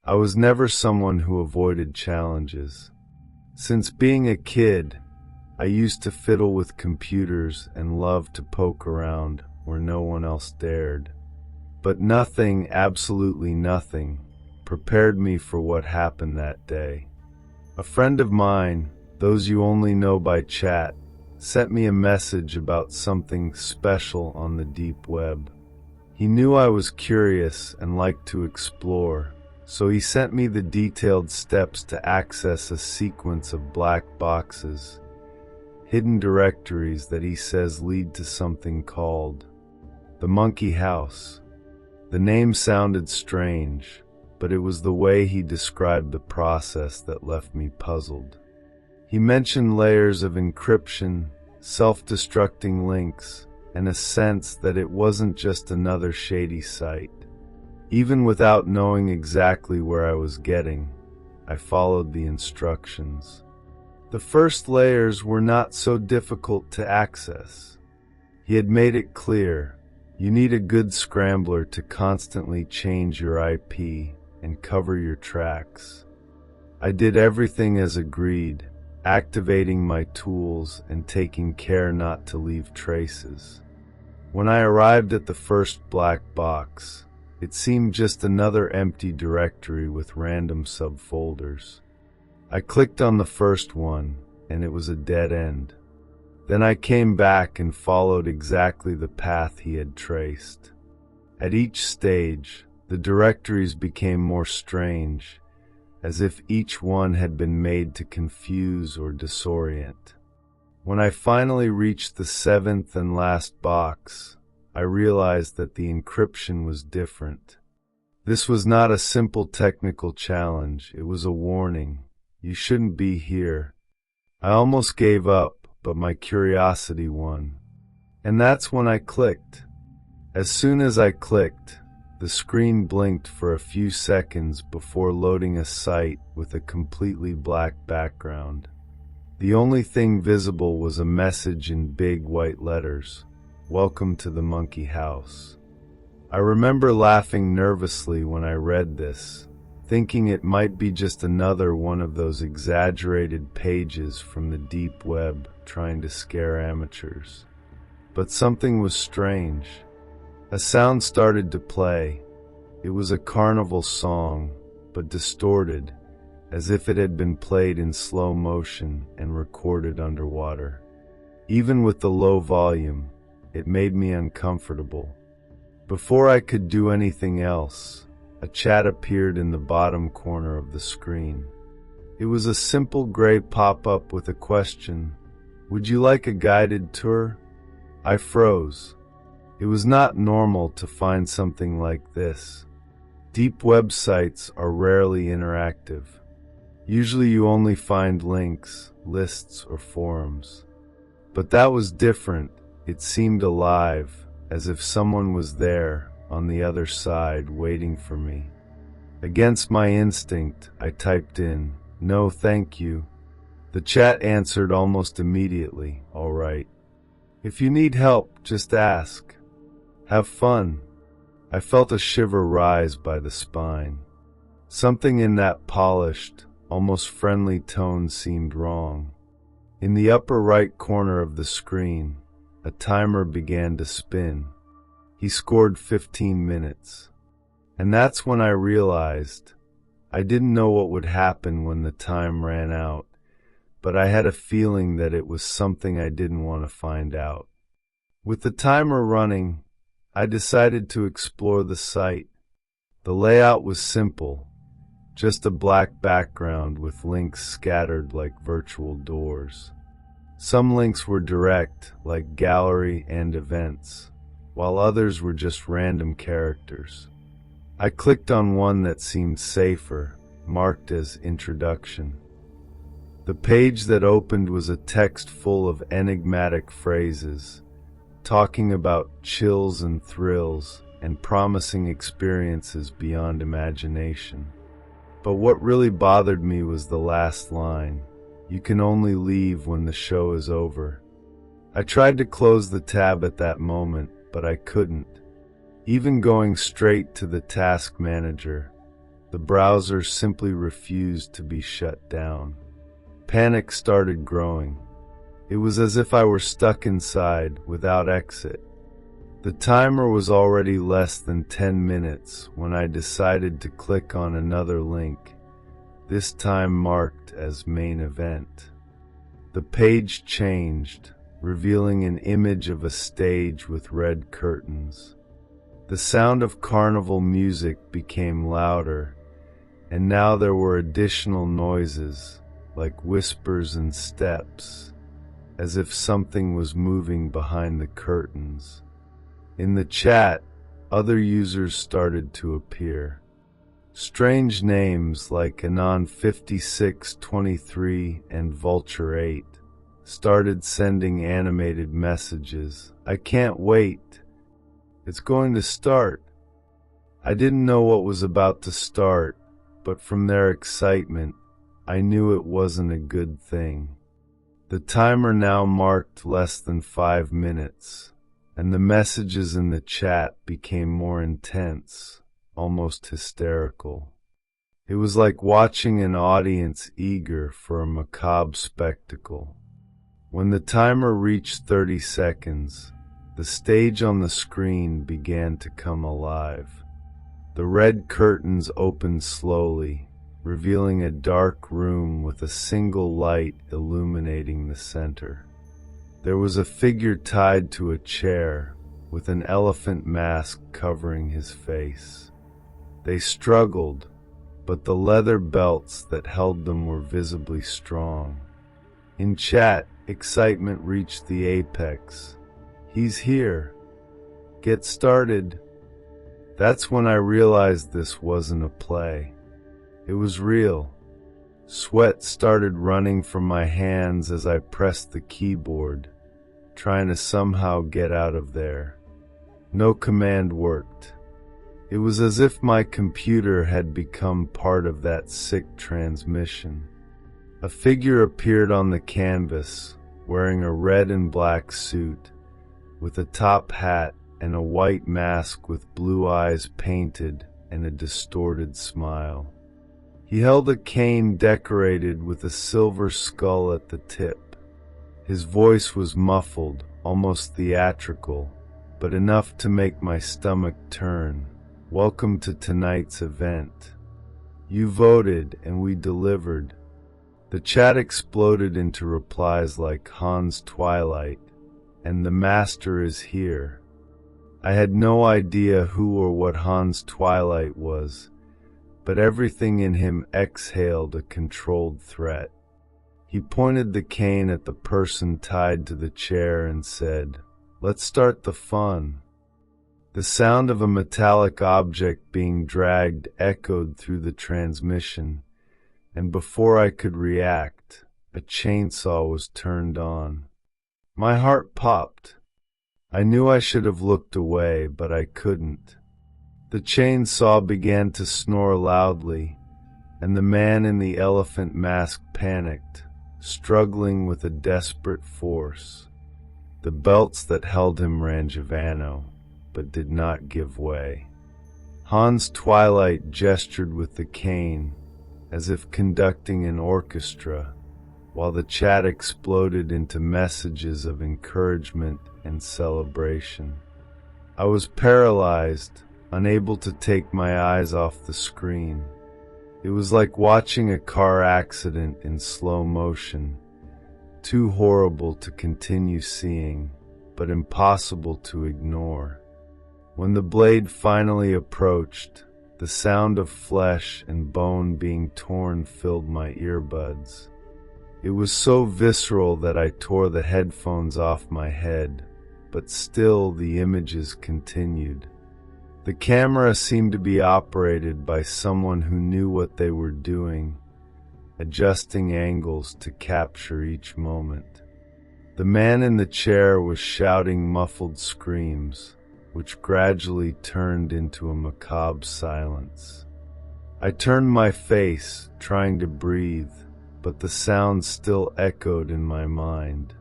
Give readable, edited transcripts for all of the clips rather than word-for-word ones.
I was never someone who avoided challenges. Since being a kid, I used to fiddle with computers and loved to poke around where no one else dared. But nothing, absolutely nothing, prepared me for what happened that day. A friend of mine, those you only know by chat, sent me a message about something special on the deep web. He knew I was curious and liked to explore, so he sent me the detailed steps to access a sequence of black boxes, hidden directories that he says lead to something called the Monkey House. The name sounded strange, but it was the way he described the process that left me puzzled. He mentioned layers of encryption, self-destructing links, and a sense that it wasn't just another shady site. Even without knowing exactly where I was getting, I followed the instructions. The first layers were not so difficult to access. He had made it clear, you need a good scrambler to constantly change your IP and cover your tracks. I did everything as agreed, activating my tools and taking care not to leave traces. When I arrived at the first black box, it seemed just another empty directory with random subfolders. I clicked on the first one, and it was a dead end. Then I came back and followed exactly the path he had traced. At each stage, the directories became more strange, as if each one had been made to confuse or disorient. When I finally reached the seventh and last box, I realized that the encryption was different. This was not a simple technical challenge, it was a warning. You shouldn't be here. I almost gave up, but my curiosity won. And that's when I clicked. As soon as I clicked, the screen blinked for a few seconds before loading a site with a completely black background. The only thing visible was a message in big white letters, "Welcome to the Monkey House." I remember laughing nervously when I read this, thinking it might be just another one of those exaggerated pages from the deep web trying to scare amateurs. But something was strange. A sound started to play. It was a carnival song, but distorted, as if it had been played in slow motion and recorded underwater. Even with the low volume, it made me uncomfortable. Before I could do anything else, a chat appeared in the bottom corner of the screen. It was a simple gray pop-up with a question, "Would you like a guided tour?" I froze. It was not normal to find something like this. Deep websites are rarely interactive. Usually you only find links, lists, or forums. But that was different. It seemed alive, as if someone was there, on the other side, waiting for me. Against my instinct, I typed in, "No, thank you." The chat answered almost immediately, "All right. If you need help, just ask. Have fun." I felt a shiver rise by the spine. Something in that polished, almost friendly tone seemed wrong. In the upper right corner of the screen, a timer began to spin. He scored 15 minutes. And that's when I realized I didn't know what would happen when the time ran out, but I had a feeling that it was something I didn't want to find out. With the timer running, I decided to explore the site. The layout was simple, just a black background with links scattered like virtual doors. Some links were direct, like gallery and events, while others were just random characters. I clicked on one that seemed safer, marked as Introduction. The page that opened was a text full of enigmatic phrases, talking about chills and thrills and promising experiences beyond imagination. But what really bothered me was the last line, "You can only leave when the show is over." I tried to close the tab at that moment, but I couldn't. Even going straight to the task manager, The browser simply refused to be shut down. Panic started growing. It was as if I were stuck inside, without exit. The timer was already less than 10 minutes when I decided to click on another link, this time marked as main event. The page changed, revealing an image of a stage with red curtains. The sound of carnival music became louder, and now there were additional noises, like whispers and steps, as if something was moving behind the curtains. In the chat, other users started to appear. Strange names like Anon5623 and Vulture8 started sending animated messages. "I can't wait. It's going to start." I didn't know what was about to start, but from their excitement, I knew it wasn't a good thing. The timer now marked less than 5 minutes, and the messages in the chat became more intense, almost hysterical. It was like watching an audience eager for a macabre spectacle. When the timer reached 30 seconds, the stage on the screen began to come alive. The red curtains opened slowly, revealing a dark room with a single light illuminating the center. There was a figure tied to a chair, with an elephant mask covering his face. They struggled, but the leather belts that held them were visibly strong. In chat, excitement reached the apex. "He's here. Get started." That's when I realized this wasn't a play. It was real. Sweat started running from my hands as I pressed the keyboard, trying to somehow get out of there. No command worked. It was as if my computer had become part of that sick transmission. A figure appeared on the canvas, wearing a red and black suit, with a top hat and a white mask with blue eyes painted and a distorted smile. He held a cane decorated with a silver skull at the tip. His voice was muffled, almost theatrical, but enough to make my stomach turn. "Welcome to tonight's event. You voted and we delivered." The chat exploded into replies like "Hans Twilight" and "The Master is here." I had no idea who or what Hans Twilight was, but everything in him exhaled a controlled threat. He pointed the cane at the person tied to the chair and said, "Let's start the fun." The sound of a metallic object being dragged echoed through the transmission, and before I could react, a chainsaw was turned on. My heart popped. I knew I should have looked away, but I couldn't. The chainsaw began to snore loudly, and the man in the elephant mask panicked, struggling with a desperate force. The belts that held him ran Giovanno, but did not give way. Hans Twilight gestured with the cane, as if conducting an orchestra, while the chat exploded into messages of encouragement and celebration. I was paralyzed, unable to take my eyes off the screen. It was like watching a car accident in slow motion, too horrible to continue seeing, but impossible to ignore. When the blade finally approached, the sound of flesh and bone being torn filled my earbuds. It was so visceral that I tore the headphones off my head, but still the images continued. The camera seemed to be operated by someone who knew what they were doing, adjusting angles to capture each moment. The man in the chair was shouting muffled screams, which gradually turned into a macabre silence. I turned my face, trying to breathe, but the sound still echoed in my mind.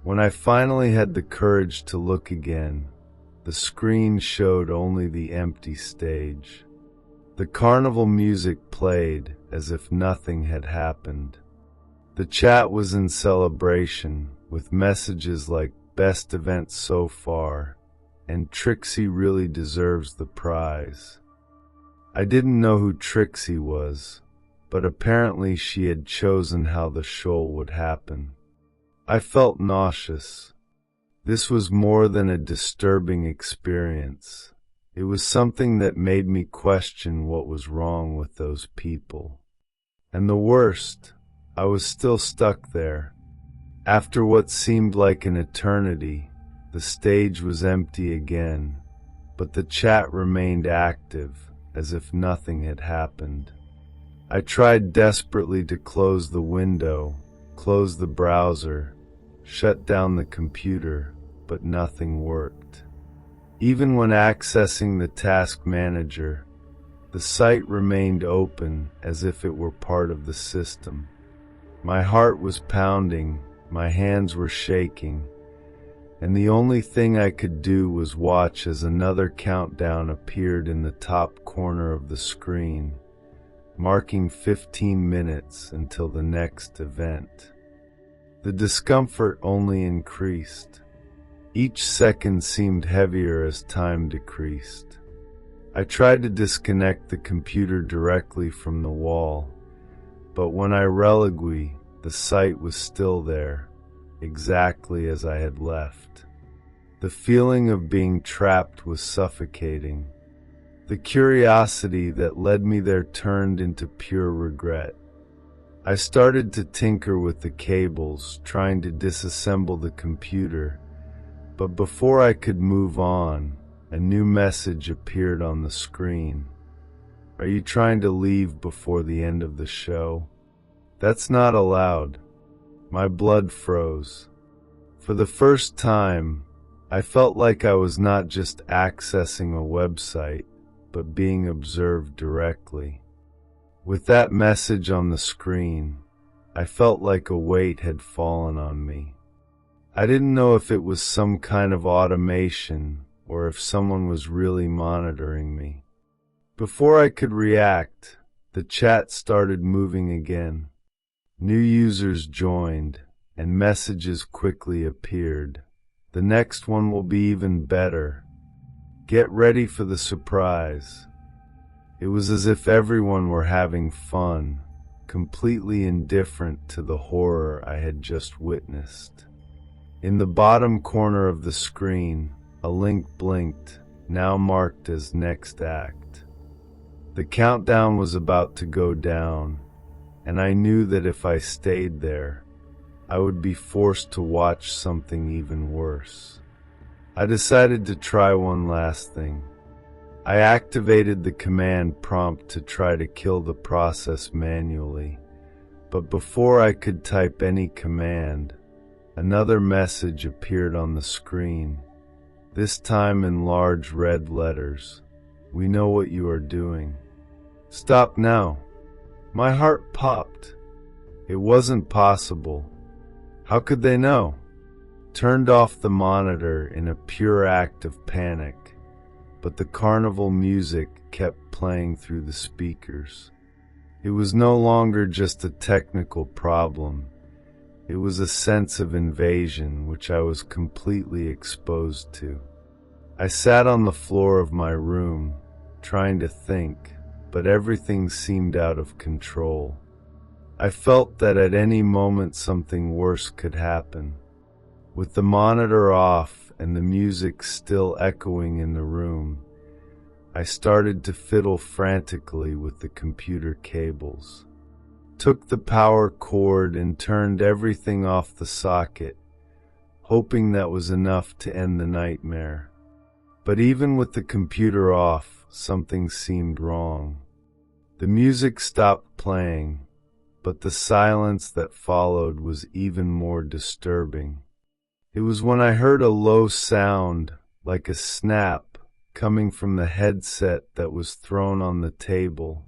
When I finally had the courage to look again, the screen showed only the empty stage. The carnival music played as if nothing had happened. The chat was in celebration, with messages like "Best event so far" and "Trixie really deserves the prize." I didn't know who Trixie was, but apparently she had chosen how the show would happen. I felt nauseous. This was more than a disturbing experience. It was something that made me question what was wrong with those people. And the worst, I was still stuck there. After what seemed like an eternity, the stage was empty again, but the chat remained active, as if nothing had happened. I tried desperately to close the window, close the browser, shut down the computer, but nothing worked. Even when accessing the task manager, the site remained open as if it were part of the system. My heart was pounding, my hands were shaking, and the only thing I could do was watch as another countdown appeared in the top corner of the screen, marking 15 minutes until the next event. The discomfort only increased. Each second seemed heavier as time decreased. I tried to disconnect the computer directly from the wall, but when I relinquished, the site was still there, exactly as I had left. The feeling of being trapped was suffocating. The curiosity that led me there turned into pure regret. I started to tinker with the cables, trying to disassemble the computer, but before I could move on, a new message appeared on the screen. "Are you trying to leave before the end of the show? That's not allowed." My blood froze. For the first time, I felt like I was not just accessing a website, but being observed directly. With that message on the screen, I felt like a weight had fallen on me. I didn't know if it was some kind of automation or if someone was really monitoring me. Before I could react, the chat started moving again. New users joined, and messages quickly appeared. "The next one will be even better. Get ready for the surprise." It was as if everyone were having fun, completely indifferent to the horror I had just witnessed. In the bottom corner of the screen, a link blinked, now marked as Next Act. The countdown was about to go down, and I knew that if I stayed there, I would be forced to watch something even worse. I decided to try one last thing. I activated the command prompt to try to kill the process manually, but before I could type any command, another message appeared on the screen, this time in large red letters. "We know what you are doing. Stop now." My heart popped. It wasn't possible. How could they know? Turned off the monitor in a pure act of panic, but the carnival music kept playing through the speakers. It was no longer just a technical problem. It was a sense of invasion which I was completely exposed to. I sat on the floor of my room, trying to think, but everything seemed out of control. I felt that at any moment something worse could happen. With the monitor off and the music still echoing in the room, I started to fiddle frantically with the computer cables. Took the power cord and turned everything off the socket, hoping that was enough to end the nightmare. But even with the computer off, something seemed wrong. The music stopped playing, but the silence that followed was even more disturbing. It was when I heard a low sound, like a snap, coming from the headset that was thrown on the table.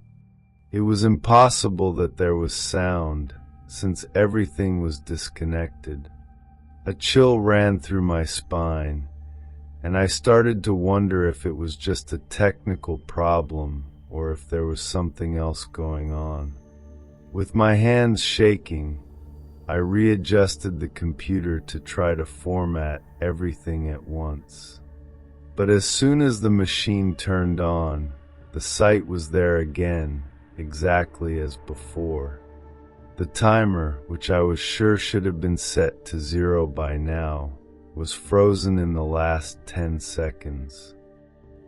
It was impossible that there was sound, since everything was disconnected. A chill ran through my spine, and I started to wonder if it was just a technical problem or if there was something else going on. With my hands shaking, I readjusted the computer to try to format everything at once. But as soon as the machine turned on, the site was there again, exactly as before. The timer, which I was sure should have been set to 0 by now, was frozen in the last 10 seconds.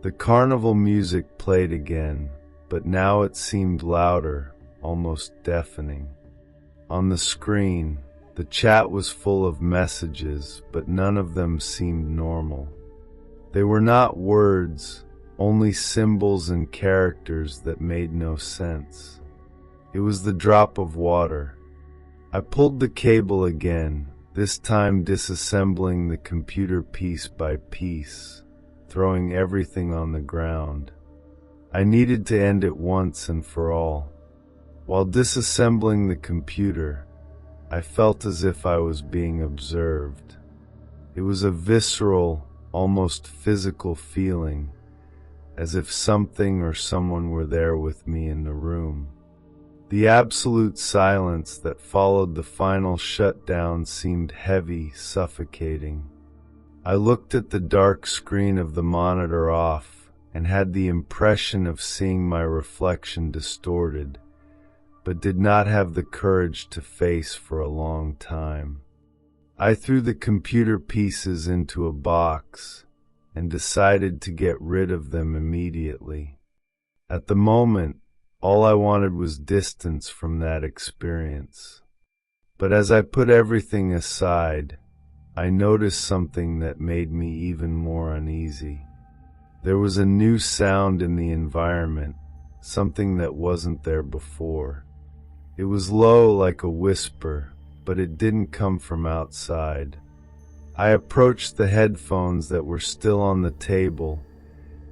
The carnival music played again, but now it seemed louder, almost deafening. On the screen, the chat was full of messages, but none of them seemed normal. They were not words, only symbols and characters that made no sense. It was the drop of water. I pulled the cable again, this time disassembling the computer piece by piece, throwing everything on the ground. I needed to end it once and for all. While disassembling the computer, I felt as if I was being observed. It was a visceral, almost physical feeling, as if something or someone were there with me in the room. The absolute silence that followed the final shutdown seemed heavy, suffocating. I looked at the dark screen of the monitor off and had the impression of seeing my reflection distorted, but did not have the courage to face for a long time. I threw the computer pieces into a box and decided to get rid of them immediately. At the moment, all I wanted was distance from that experience. But as I put everything aside, I noticed something that made me even more uneasy. There was a new sound in the environment, something that wasn't there before. It was low like a whisper, but it didn't come from outside. I approached the headphones that were still on the table,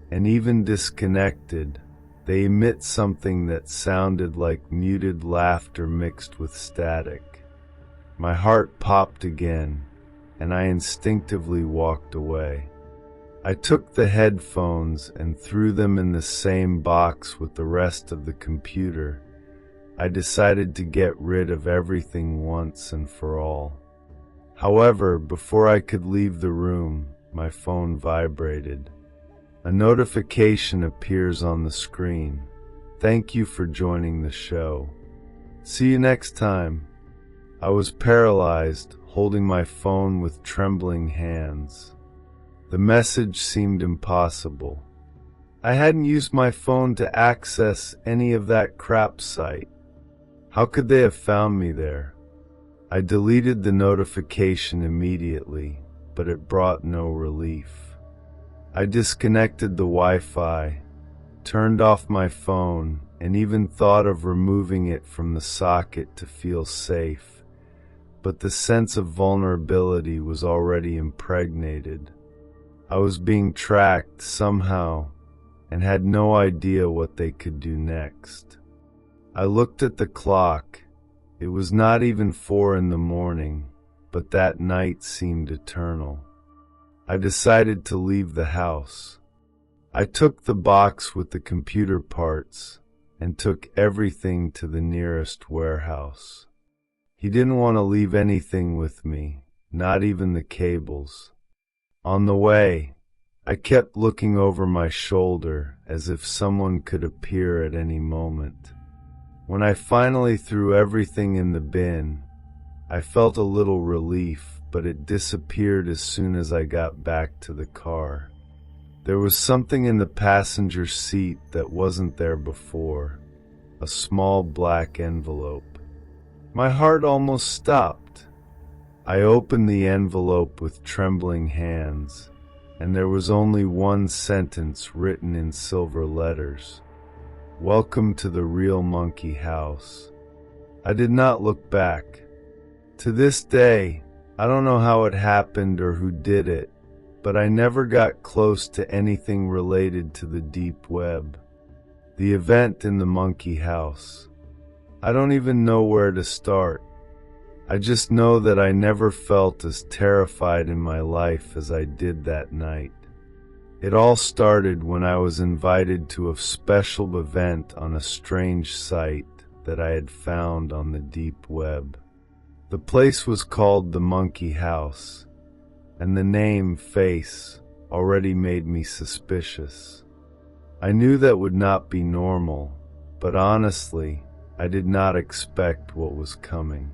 and even disconnected, they emit something that sounded like muted laughter mixed with static. My heart popped again, and I instinctively walked away. I took the headphones and threw them in the same box with the rest of the computer. I decided to get rid of everything once and for all. However, before I could leave the room, my phone vibrated. A notification appears on the screen. Thank you for joining the show. See you next time. I was paralyzed, holding my phone with trembling hands. The message seemed impossible. I hadn't used my phone to access any of that crap site. How could they have found me there? I deleted the notification immediately, but it brought no relief. I disconnected the Wi-Fi, turned off my phone, and even thought of removing it from the socket to feel safe. But the sense of vulnerability was already impregnated. I was being tracked somehow and had no idea what they could do next. I looked at the clock. It was not even 4 in the morning, but that night seemed eternal. I decided to leave the house. I took the box with the computer parts and took everything to the nearest warehouse. He didn't want to leave anything with me, not even the cables. On the way, I kept looking over my shoulder as if someone could appear at any moment. When I finally threw everything in the bin, I felt a little relief, but it disappeared as soon as I got back to the car. There was something in the passenger seat that wasn't there before, a small black envelope. My heart almost stopped. I opened the envelope with trembling hands, and there was only one sentence written in silver letters. Welcome to the Real Monkey House. I did not look back. To this day, I don't know how it happened or who did it, but I never got close to anything related to the deep web. The event in the monkey house. I don't even know where to start. I just know that I never felt as terrified in my life as I did that night. It all started when I was invited to a special event on a strange site that I had found on the deep web. The place was called the Monkey House, and the name Face already made me suspicious. I knew that would not be normal, but honestly, I did not expect what was coming.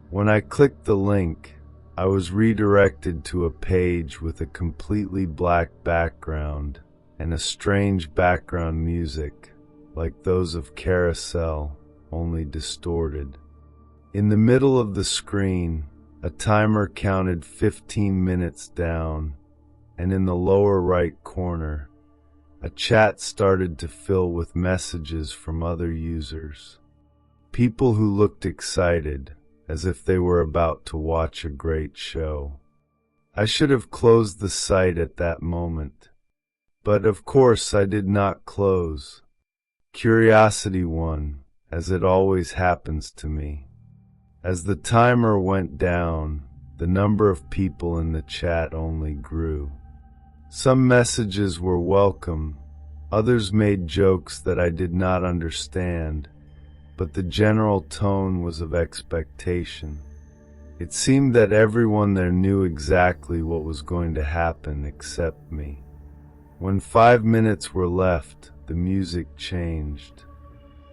When I clicked the link, I was redirected to a page with a completely black background and a strange background music, like those of Krystal, only distorted. In the middle of the screen, a timer counted 15 minutes down, and in the lower right corner, a chat started to fill with messages from other users. People who looked excited, as if they were about to watch a great show. I should have closed the site at that moment. But of course I did not close. Curiosity won, as it always happens to me. As the timer went down, the number of people in the chat only grew. Some messages were welcome, others made jokes that I did not understand, but the general tone was of expectation. It seemed that everyone there knew exactly what was going to happen except me. When 5 minutes were left, the music changed.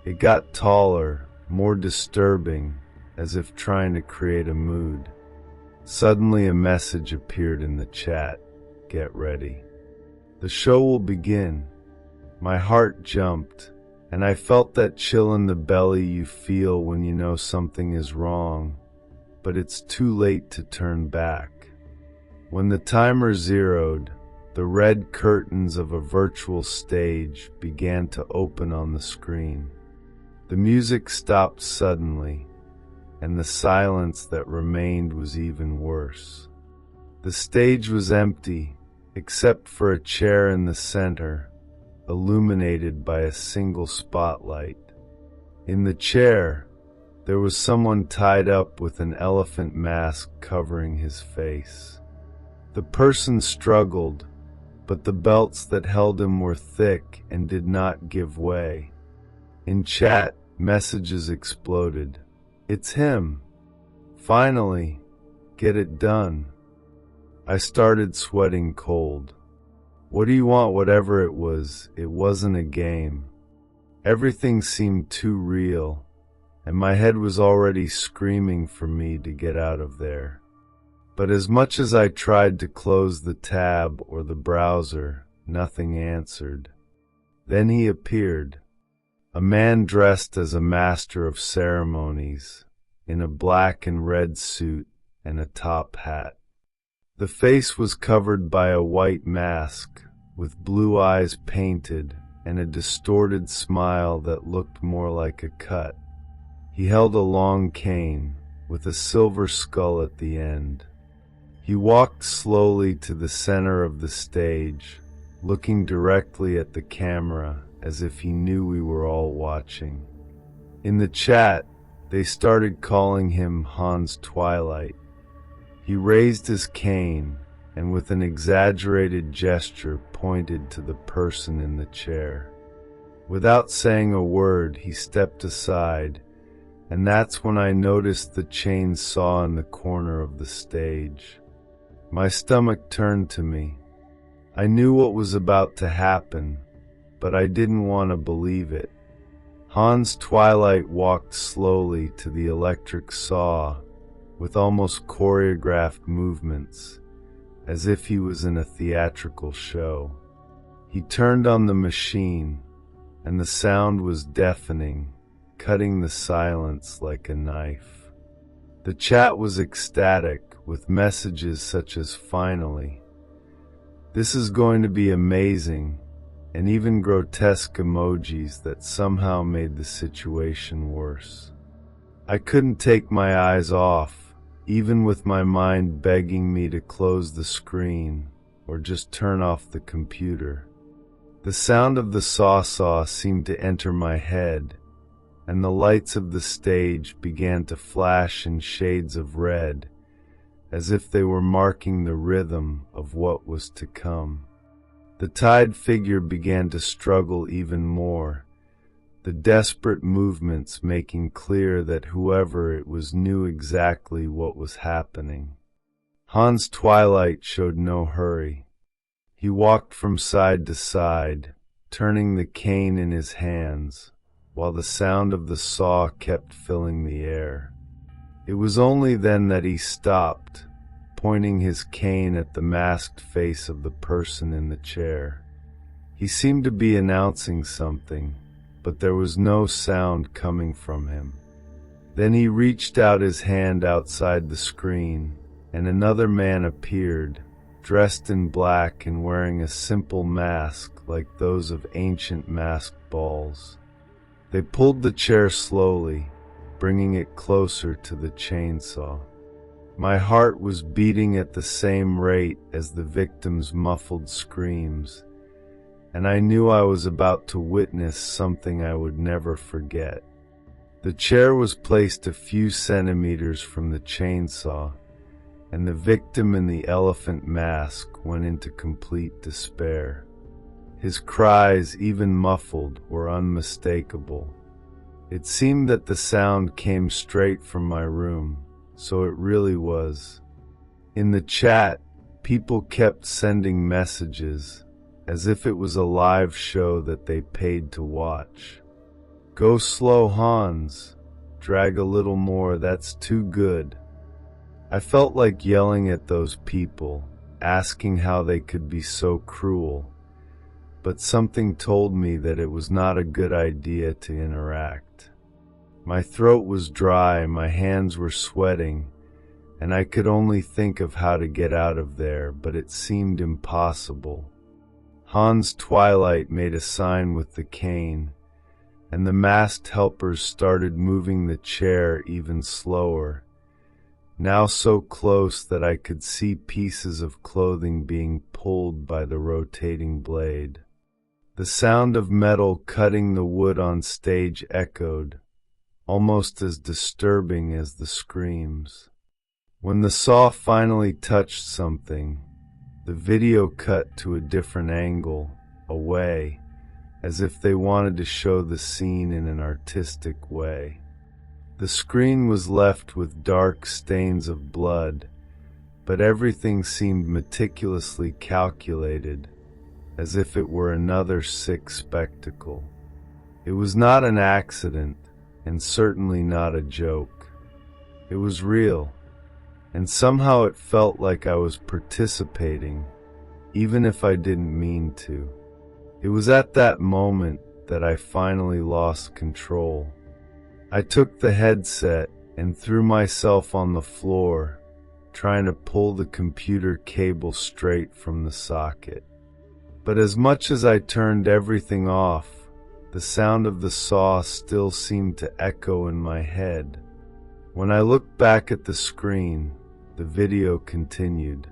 It got taller, more disturbing, as if trying to create a mood. Suddenly a message appeared in the chat. Get ready. The show will begin. My heart jumped, and I felt that chill in the belly you feel when you know something is wrong, but it's too late to turn back. When the timer zeroed, the red curtains of a virtual stage began to open on the screen. The music stopped suddenly, and the silence that remained was even worse. The stage was empty, except for a chair in the center, illuminated by a single spotlight. In the chair, there was someone tied up with an elephant mask covering his face. The person struggled, but the belts that held him were thick and did not give way. In chat, messages exploded. It's him. Finally, get it done. I started sweating cold. What do you want? Whatever it wasn't a game. Everything seemed too real, and my head was already screaming for me to get out of there. But as much as I tried to close the tab or the browser, nothing answered. Then he appeared, a man dressed as a master of ceremonies, in a black and red suit and a top hat. The face was covered by a white mask, with blue eyes painted and a distorted smile that looked more like a cut. He held a long cane, with a silver skull at the end. He walked slowly to the center of the stage, looking directly at the camera as if he knew we were all watching. In the chat, they started calling him Hans Twilight. He raised his cane and with an exaggerated gesture pointed to the person in the chair. Without saying a word, he stepped aside, and that's when I noticed the chainsaw in the corner of the stage. My stomach turned to me. I knew what was about to happen, but I didn't want to believe it. Hans Twilight walked slowly to the electric saw with almost choreographed movements, as if he was in a theatrical show. He turned on the machine, and the sound was deafening, cutting the silence like a knife. The chat was ecstatic, with messages such as "Finally," "This is going to be amazing," and even grotesque emojis that somehow made the situation worse. I couldn't take my eyes off, even with my mind begging me to close the screen or just turn off the computer. The sound of the saw seemed to enter my head, and the lights of the stage began to flash in shades of red, as if they were marking the rhythm of what was to come. The tied figure began to struggle even more, the desperate movements making clear that whoever it was knew exactly what was happening. Hans Twilight showed no hurry. He walked from side to side, turning the cane in his hands, while the sound of the saw kept filling the air. It was only then that he stopped, pointing his cane at the masked face of the person in the chair. He seemed to be announcing something, but there was no sound coming from him. Then he reached out his hand outside the screen, and another man appeared, dressed in black and wearing a simple mask like those of ancient masked balls. They pulled the chair slowly, bringing it closer to the chainsaw. My heart was beating at the same rate as the victim's muffled screams, and I knew I was about to witness something I would never forget. The chair was placed a few centimeters from the chainsaw, and the victim in the elephant mask went into complete despair. His cries, even muffled, were unmistakable. It seemed that the sound came straight from my room, so it really was. In the chat, people kept sending messages, as if it was a live show that they paid to watch. "Go slow, Hans. Drag a little more, that's too good." I felt like yelling at those people, asking how they could be so cruel, but something told me that it was not a good idea to interact. My throat was dry, my hands were sweating, and I could only think of how to get out of there, but it seemed impossible. Hans Twilight made a sign with the cane, and the masked helpers started moving the chair even slower, now so close that I could see pieces of clothing being pulled by the rotating blade. The sound of metal cutting the wood on stage echoed, almost as disturbing as the screams. When the saw finally touched something, the video cut to a different angle, away, as if they wanted to show the scene in an artistic way. The screen was left with dark stains of blood, but everything seemed meticulously calculated, as if it were another sick spectacle. It was not an accident, and certainly not a joke. It was real, and somehow it felt like I was participating, even if I didn't mean to. It was at that moment that I finally lost control. I took the headset and threw myself on the floor, trying to pull the computer cable straight from the socket. But as much as I turned everything off, the sound of the saw still seemed to echo in my head. When I looked back at the screen, the video continued.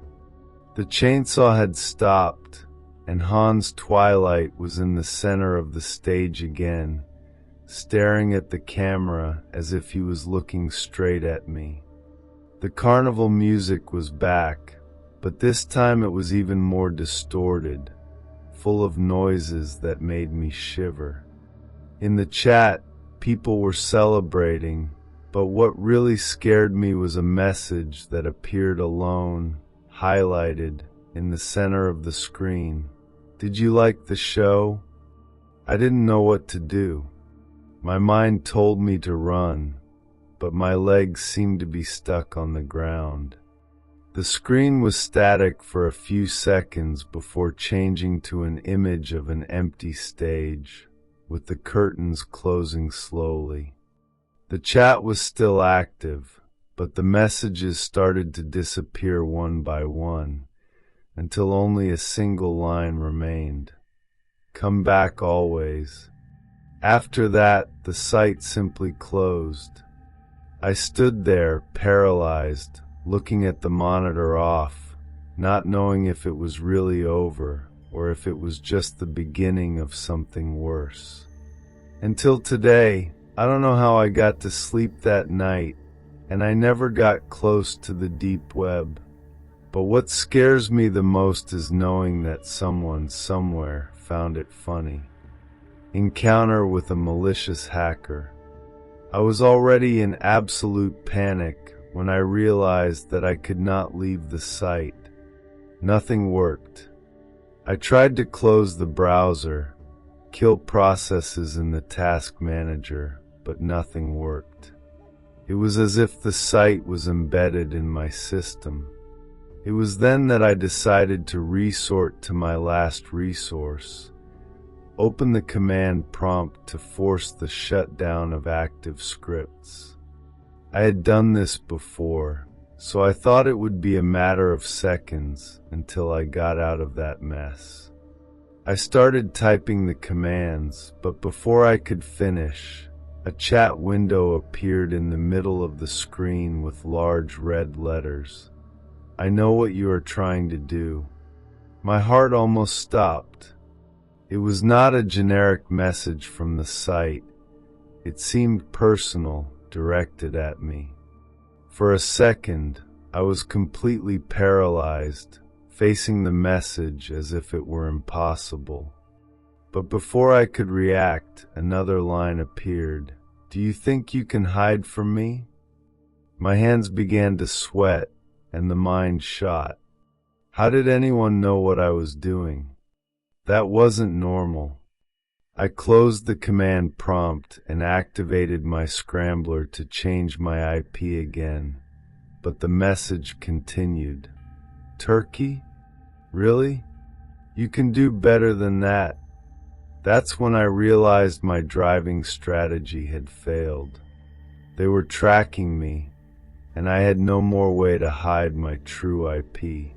The chainsaw had stopped, and Hans Twilight was in the center of the stage again, staring at the camera as if he was looking straight at me. The carnival music was back, but this time it was even more distorted, full of noises that made me shiver. In the chat, people were celebrating, but what really scared me was a message that appeared alone, highlighted, in the center of the screen. "Did you like the show?" I didn't know what to do. My mind told me to run, but my legs seemed to be stuck on the ground. The screen was static for a few seconds before changing to an image of an empty stage, with the curtains closing slowly. The chat was still active, but the messages started to disappear one by one, until only a single line remained. "Come back always." After that, the site simply closed. I stood there, paralyzed, looking at the monitor off, not knowing if it was really over or if it was just the beginning of something worse. Until today, I don't know how I got to sleep that night, and I never got close to the deep web. But what scares me the most is knowing that someone somewhere found it funny. Encounter with a malicious hacker. I was already in absolute panic when I realized that I could not leave the site. Nothing worked. I tried to close the browser, kill processes in the task manager, but nothing worked. It was as if the site was embedded in my system. It was then that I decided to resort to my last resource. Open the command prompt to force the shutdown of active scripts. I had done this before, so I thought it would be a matter of seconds until I got out of that mess. I started typing the commands, but before I could finish, a chat window appeared in the middle of the screen with large red letters. "I know what you are trying to do." My heart almost stopped. It was not a generic message from the site. It seemed personal, directed at me. For a second, I was completely paralyzed, facing the message as if it were impossible. But before I could react, another line appeared. "Do you think you can hide from me?" My hands began to sweat, and the mind shot. How did anyone know what I was doing? That wasn't normal. I closed the command prompt and activated my scrambler to change my IP again, but the message continued. "Turkey? Really? You can do better than that." That's when I realized my driving strategy had failed. They were tracking me, and I had no more way to hide my true IP.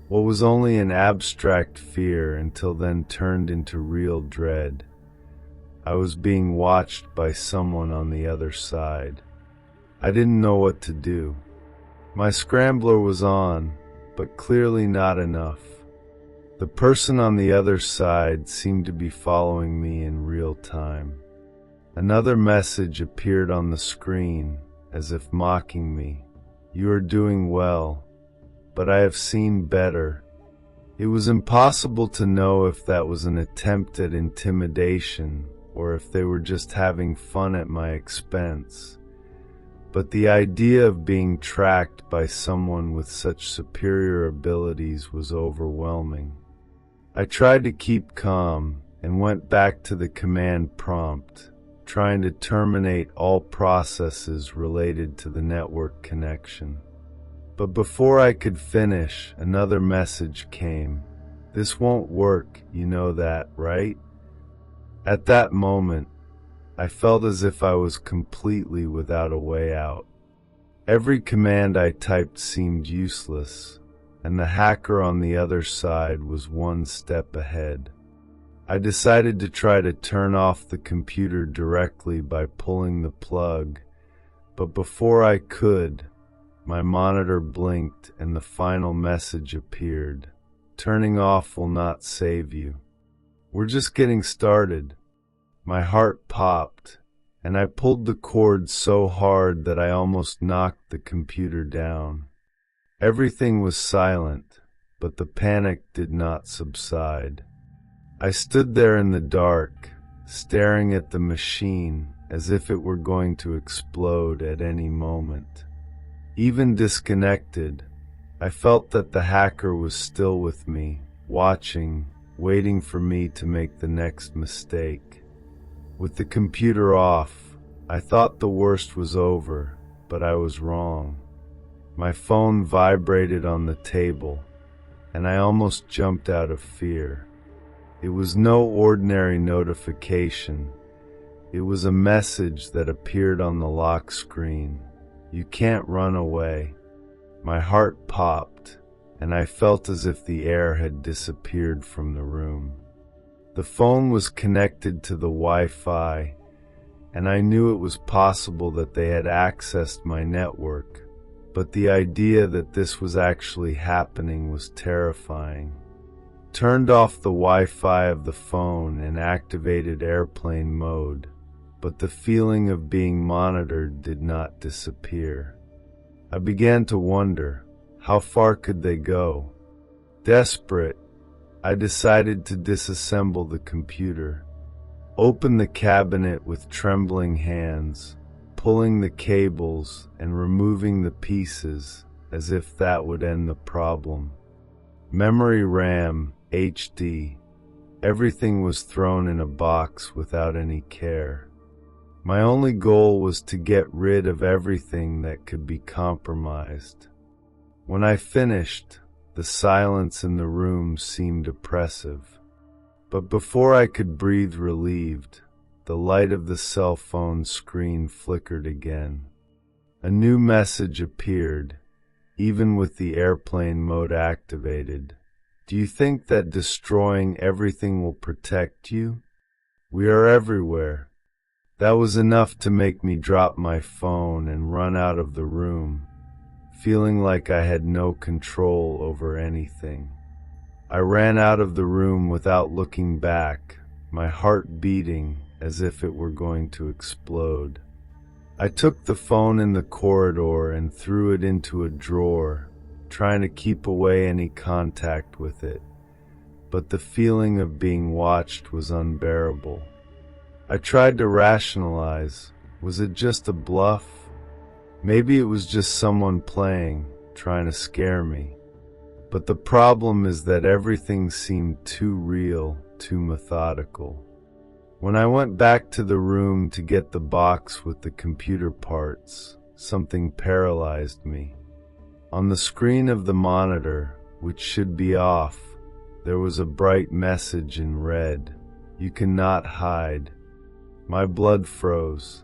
What was only an abstract fear until then turned into real dread. I was being watched by someone on the other side. I didn't know what to do. My scrambler was on, but clearly not enough. The person on the other side seemed to be following me in real time. Another message appeared on the screen, as if mocking me. "You are doing well, but I have seen better." It was impossible to know if that was an attempt at intimidation or if they were just having fun at my expense. But the idea of being tracked by someone with such superior abilities was overwhelming. I tried to keep calm and went back to the command prompt, trying to terminate all processes related to the network connection. But before I could finish, another message came. "This won't work, you know that, right?" At that moment, I felt as if I was completely without a way out. Every command I typed seemed useless, and the hacker on the other side was one step ahead. I decided to try to turn off the computer directly by pulling the plug, but before I could, my monitor blinked and the final message appeared. "Turning off will not save you. We're just getting started." My heart popped, and I pulled the cord so hard that I almost knocked the computer down. Everything was silent, but the panic did not subside. I stood there in the dark, staring at the machine as if it were going to explode at any moment. Even disconnected, I felt that the hacker was still with me, watching, waiting for me to make the next mistake. With the computer off, I thought the worst was over, but I was wrong. My phone vibrated on the table, and I almost jumped out of fear. It was no ordinary notification. It was a message that appeared on the lock screen. "You can't run away." My heart popped, and I felt as if the air had disappeared from the room. The phone was connected to the Wi-Fi, and I knew it was possible that they had accessed my network, but the idea that this was actually happening was terrifying. Turned off the Wi-Fi of the phone and activated airplane mode, but the feeling of being monitored did not disappear. I began to wonder, How far could they go? Desperate, I decided to disassemble the computer. Open the cabinet with trembling hands, pulling the cables and removing the pieces as if that would end the problem. Memory RAM, HD, everything was thrown in a box without any care. My only goal was to get rid of everything that could be compromised. When I finished, the silence in the room seemed oppressive. But before I could breathe relieved, the light of the cell phone screen flickered again. A new message appeared, even with the airplane mode activated. Do you think that destroying everything will protect you? We are everywhere. That was enough to make me drop my phone and run out of the room, feeling like I had no control over anything. I ran out of the room without looking back, my heart beating as if it were going to explode. I took the phone in the corridor and threw it into a drawer, trying to keep away any contact with it, but the feeling of being watched was unbearable. I tried to rationalize. Was it just a bluff? Maybe it was just someone playing, trying to scare me. But the problem is that everything seemed too real, too methodical. When I went back to the room to get the box with the computer parts, something paralyzed me. On the screen of the monitor, which should be off, there was a bright message in red. You cannot hide. My blood froze.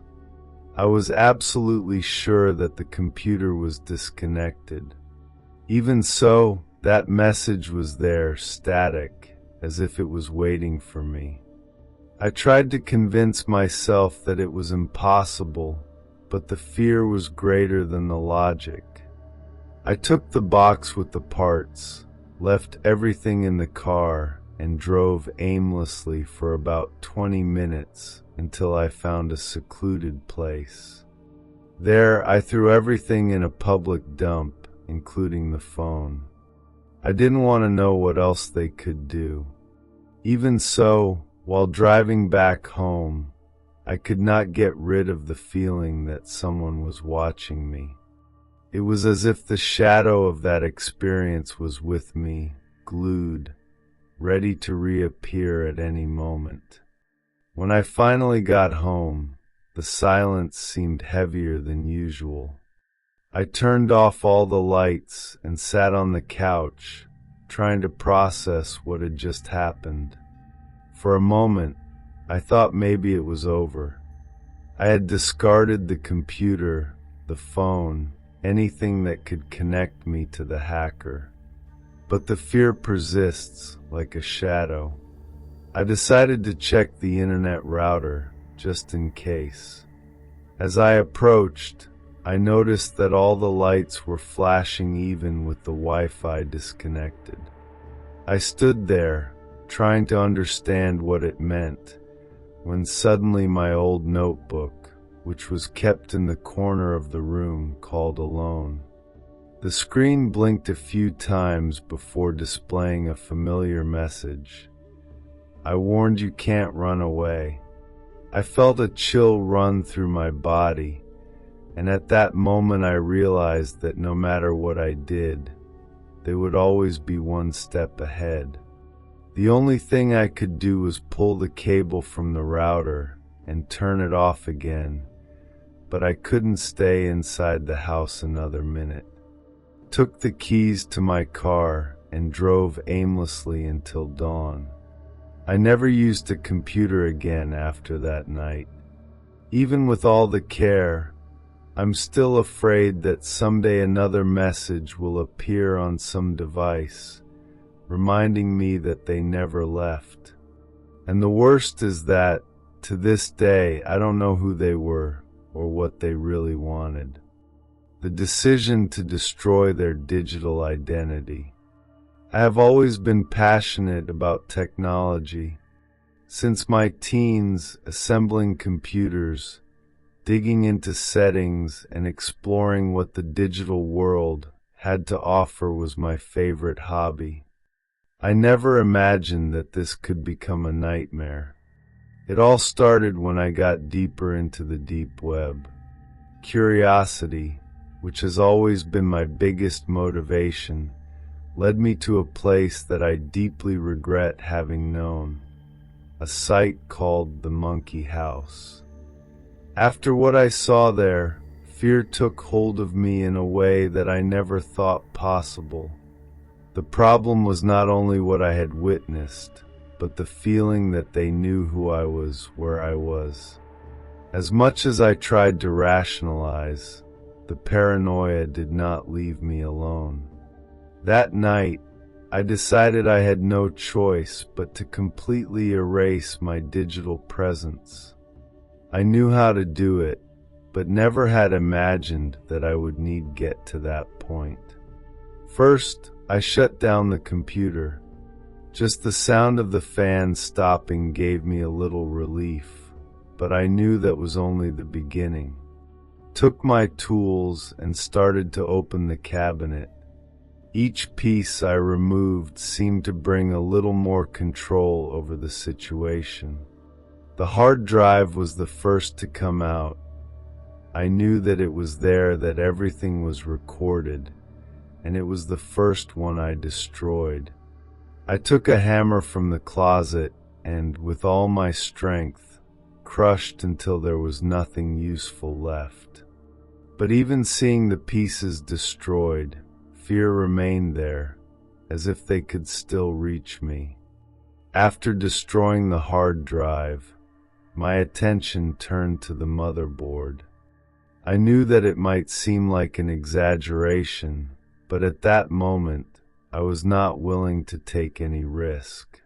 I was absolutely sure that the computer was disconnected. Even so, that message was there, static, as if it was waiting for me. I tried to convince myself that it was impossible, but the fear was greater than the logic. I took the box with the parts, left everything in the car, and drove aimlessly for about 20 minutes until I found a secluded place. There, I threw everything in a public dump, including the phone. I didn't want to know what else they could do. Even so, while driving back home, I could not get rid of the feeling that someone was watching me. It was as if the shadow of that experience was with me, glued, ready to reappear at any moment. When I finally got home, the silence seemed heavier than usual. I turned off all the lights and sat on the couch, trying to process what had just happened. For a moment, I thought maybe it was over. I had discarded the computer, the phone, anything that could connect me to the hacker. But the fear persists like a shadow. I decided to check the internet router, just in case. As I approached, I noticed that all the lights were flashing even with the Wi-Fi disconnected. I stood there, trying to understand what it meant, when suddenly my old notebook, which was kept in the corner of the room, called alone. The screen blinked a few times before displaying a familiar message. I warned you, can't run away. I felt a chill run through my body, and at that moment I realized that no matter what I did, they would always be one step ahead. The only thing I could do was pull the cable from the router and turn it off again, but I couldn't stay inside the house another minute. Took the keys to my car and drove aimlessly until dawn. I never used a computer again after that night. Even with all the care, I'm still afraid that someday another message will appear on some device, reminding me that they never left. And the worst is that, to this day, I don't know who they were or what they really wanted. The decision to destroy their digital identity. I have always been passionate about technology. Since my teens, assembling computers, digging into settings, and exploring what the digital world had to offer was my favorite hobby. I never imagined that this could become a nightmare. It all started when I got deeper into the deep web. Curiosity, which has always been my biggest motivation, led me to a place that I deeply regret having known, a site called the Monkey House. After what I saw there, fear took hold of me in a way that I never thought possible. The problem was not only what I had witnessed, but the feeling that they knew who I was, where I was. As much as I tried to rationalize, the paranoia did not leave me alone. That night, I decided I had no choice but to completely erase my digital presence. I knew how to do it, but never had imagined that I would need get to that point. First, I shut down the computer. Just the sound of the fan stopping gave me a little relief, but I knew that was only the beginning. Took my tools and started to open the cabinet. Each piece I removed seemed to bring a little more control over the situation. The hard drive was the first to come out. I knew that it was there, that everything was recorded, and it was the first one I destroyed. I took a hammer from the closet and, with all my strength, crushed until there was nothing useful left. But even seeing the pieces destroyed, fear remained there, as if they could still reach me. After destroying the hard drive, my attention turned to the motherboard. I knew that it might seem like an exaggeration, but at that moment, I was not willing to take any risk.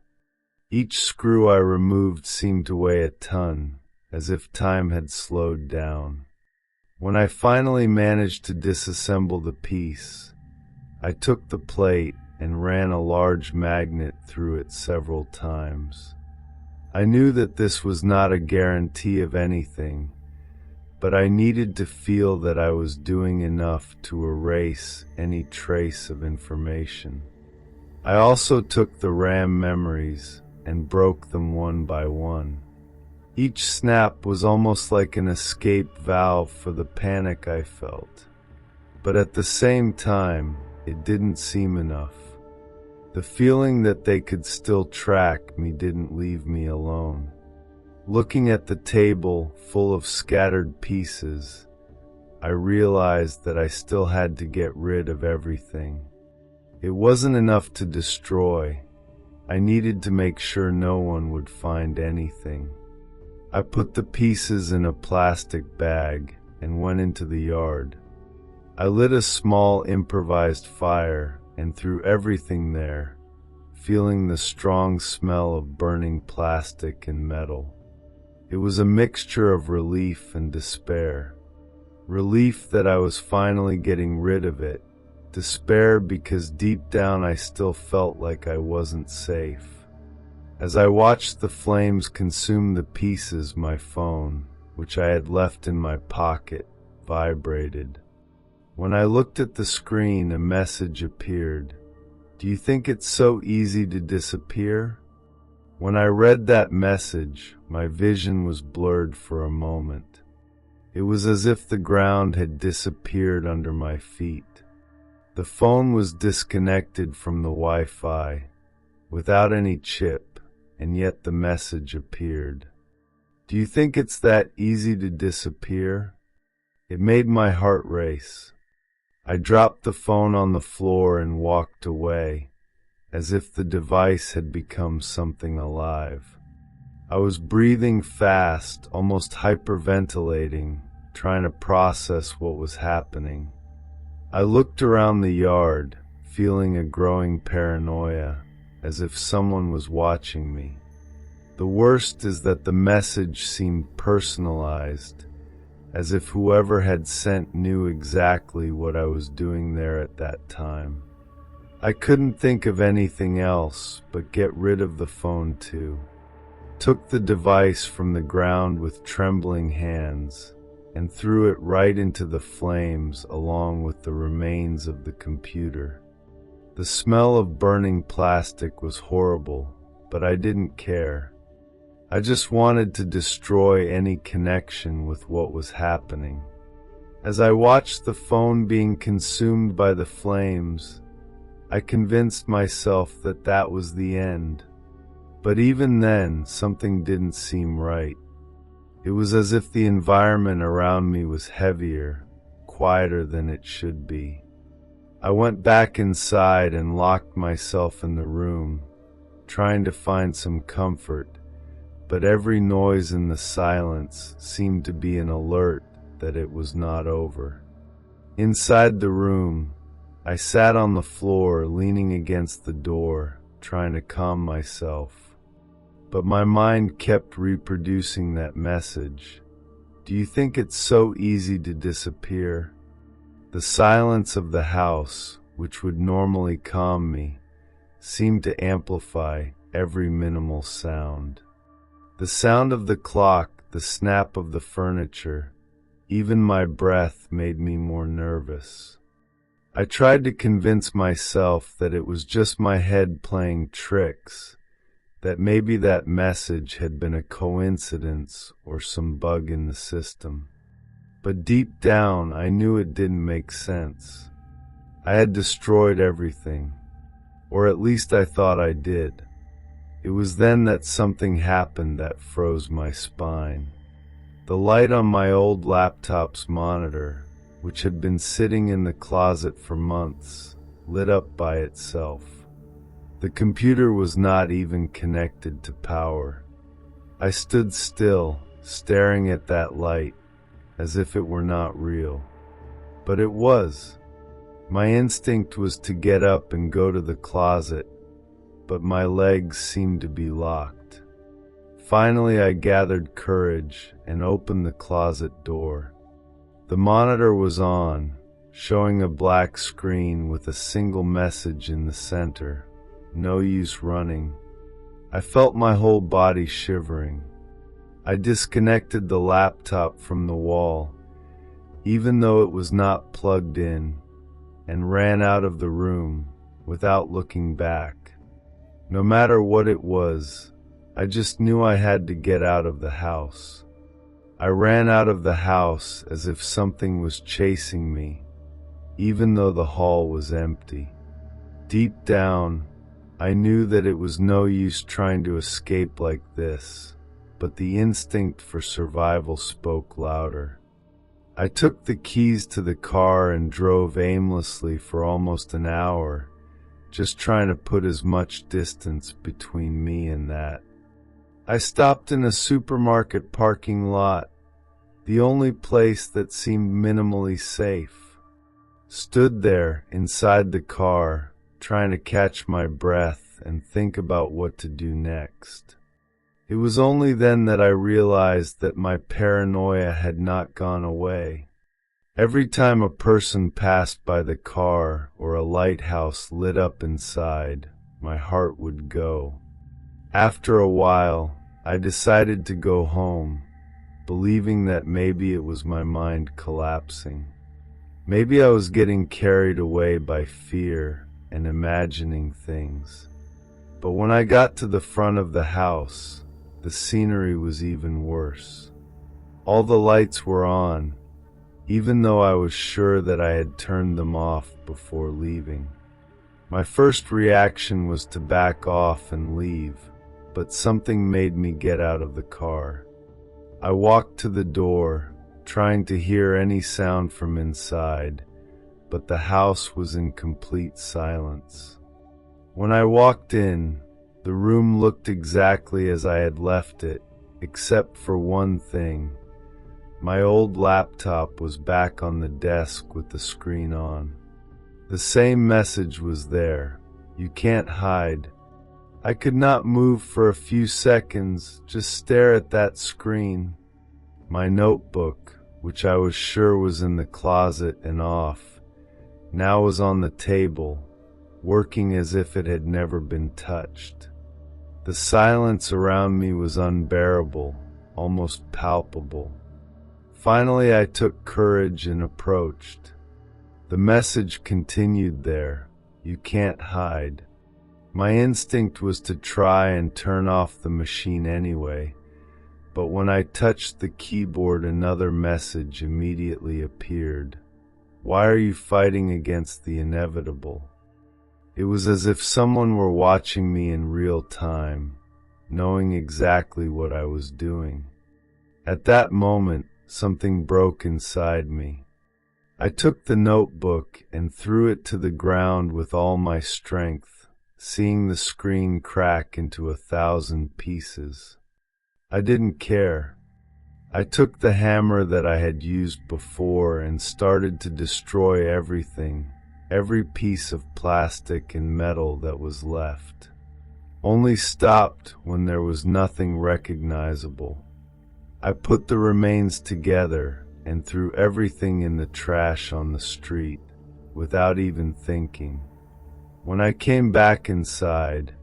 Each screw I removed seemed to weigh a ton, as if time had slowed down. When I finally managed to disassemble the piece, I took the plate and ran a large magnet through it several times. I knew that this was not a guarantee of anything, but I needed to feel that I was doing enough to erase any trace of information. I also took the RAM memories and broke them one by one. Each snap was almost like an escape valve for the panic I felt, but at the same time, it didn't seem enough. The feeling that they could still track me didn't leave me alone. Looking at the table full of scattered pieces, I realized that I still had to get rid of everything. It wasn't enough to destroy. I needed to make sure no one would find anything. I put the pieces in a plastic bag and went into the yard. I lit a small improvised fire and threw everything there, feeling the strong smell of burning plastic and metal. It was a mixture of relief and despair. Relief that I was finally getting rid of it. Despair because deep down I still felt like I wasn't safe. As I watched the flames consume the pieces, my phone, which I had left in my pocket, vibrated. When I looked at the screen, a message appeared. "Do you think it's so easy to disappear?" When I read that message, my vision was blurred for a moment. It was as if the ground had disappeared under my feet. The phone was disconnected from the Wi-Fi, without any chip, and yet the message appeared. "Do you think it's that easy to disappear?" It made my heart race. I dropped the phone on the floor and walked away, as if the device had become something alive. I was breathing fast, almost hyperventilating, trying to process what was happening. I looked around the yard, feeling a growing paranoia, as if someone was watching me. The worst is that the message seemed personalized, as if whoever had sent knew exactly what I was doing there at that time. I couldn't think of anything else but get rid of the phone too. Took the device from the ground with trembling hands, and threw it right into the flames along with the remains of the computer. The smell of burning plastic was horrible, but I didn't care. I just wanted to destroy any connection with what was happening. As I watched the phone being consumed by the flames, I convinced myself that that was the end. But even then, something didn't seem right. It was as if the environment around me was heavier, quieter than it should be. I went back inside and locked myself in the room, trying to find some comfort, but every noise in the silence seemed to be an alert that it was not over. Inside the room, I sat on the floor leaning against the door, trying to calm myself. But my mind kept reproducing that message. Do you think it's so easy to disappear? The silence of the house, which would normally calm me, seemed to amplify every minimal sound. The sound of the clock, the snap of the furniture, even my breath made me more nervous. I tried to convince myself that it was just my head playing tricks, that maybe that message had been a coincidence or some bug in the system. But deep down, I knew it didn't make sense. I had destroyed everything, or at least I thought I did. It was then that something happened that froze my spine. The light on my old laptop's monitor, which had been sitting in the closet for months, lit up by itself. The computer was not even connected to power. I stood still, staring at that light, as if it were not real. But it was. My instinct was to get up and go to the closet, but my legs seemed to be locked. Finally, I gathered courage and opened the closet door. The monitor was on, showing a black screen with a single message in the center. No use running. I felt my whole body shivering. I disconnected the laptop from the wall, even though it was not plugged in, and ran out of the room without looking back. No matter what it was, I just knew I had to get out of the house. I ran out of the house as if something was chasing me, even though the hall was empty. Deep down, I knew that it was no use trying to escape like this, but the instinct for survival spoke louder. I took the keys to the car and drove aimlessly for almost an hour, just trying to put as much distance between me and that. I stopped in a supermarket parking lot, the only place that seemed minimally safe. Stood there inside the car, trying to catch my breath and think about what to do next. It was only then that I realized that my paranoia had not gone away. Every time a person passed by the car or a lighthouse lit up inside, my heart would go. After a while, I decided to go home, believing that maybe it was my mind collapsing. Maybe I was getting carried away by fear and imagining things. But when I got to the front of the house, the scenery was even worse. All the lights were on, even though I was sure that I had turned them off before leaving. My first reaction was to back off and leave, but something made me get out of the car. I walked to the door, trying to hear any sound from inside, but the house was in complete silence. When I walked in, the room looked exactly as I had left it, except for one thing. My old laptop was back on the desk with the screen on. The same message was there. You can't hide. I could not move for a few seconds, just stare at that screen. My notebook, which I was sure was in the closet and off, now was on the table, working as if it had never been touched. The silence around me was unbearable, almost palpable. Finally, I took courage and approached. The message continued there. You can't hide. My instinct was to try and turn off the machine anyway, but when I touched the keyboard, another message immediately appeared. Why are you fighting against the inevitable? It was as if someone were watching me in real time, knowing exactly what I was doing. At that moment, something broke inside me. I took the notebook and threw it to the ground with all my strength, seeing the screen crack into 1,000 pieces. I didn't care. I took the hammer that I had used before and started to destroy everything, every piece of plastic and metal that was left. Only stopped when there was nothing recognizable. I put the remains together and threw everything in the trash on the street, without even thinking. When I came back inside,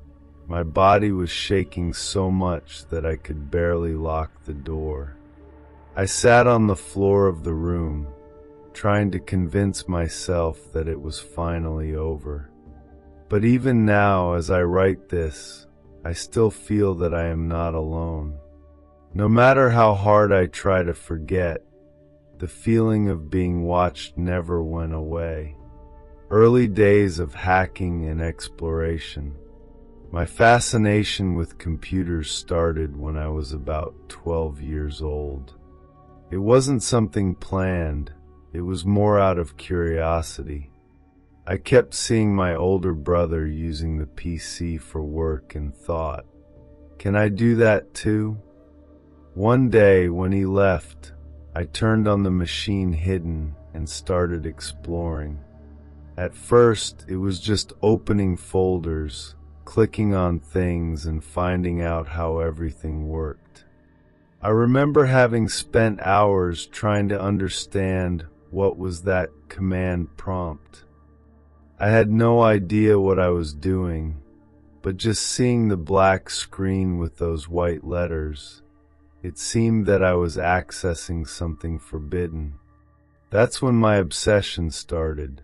my body was shaking so much that I could barely lock the door. I sat on the floor of the room, trying to convince myself that it was finally over. But even now, as I write this, I still feel that I am not alone. No matter how hard I try to forget, the feeling of being watched never went away. Early days of hacking and exploration. My fascination with computers started when I was about 12 years old. It wasn't something planned, it was more out of curiosity. I kept seeing my older brother using the PC for work and thought, can I do that too? One day when he left, I turned on the machine hidden and started exploring. At first, it was just opening folders, clicking on things and finding out how everything worked. I remember having spent hours trying to understand what was that command prompt. I had no idea what I was doing, but just seeing the black screen with those white letters, it seemed that I was accessing something forbidden. That's when my obsession started.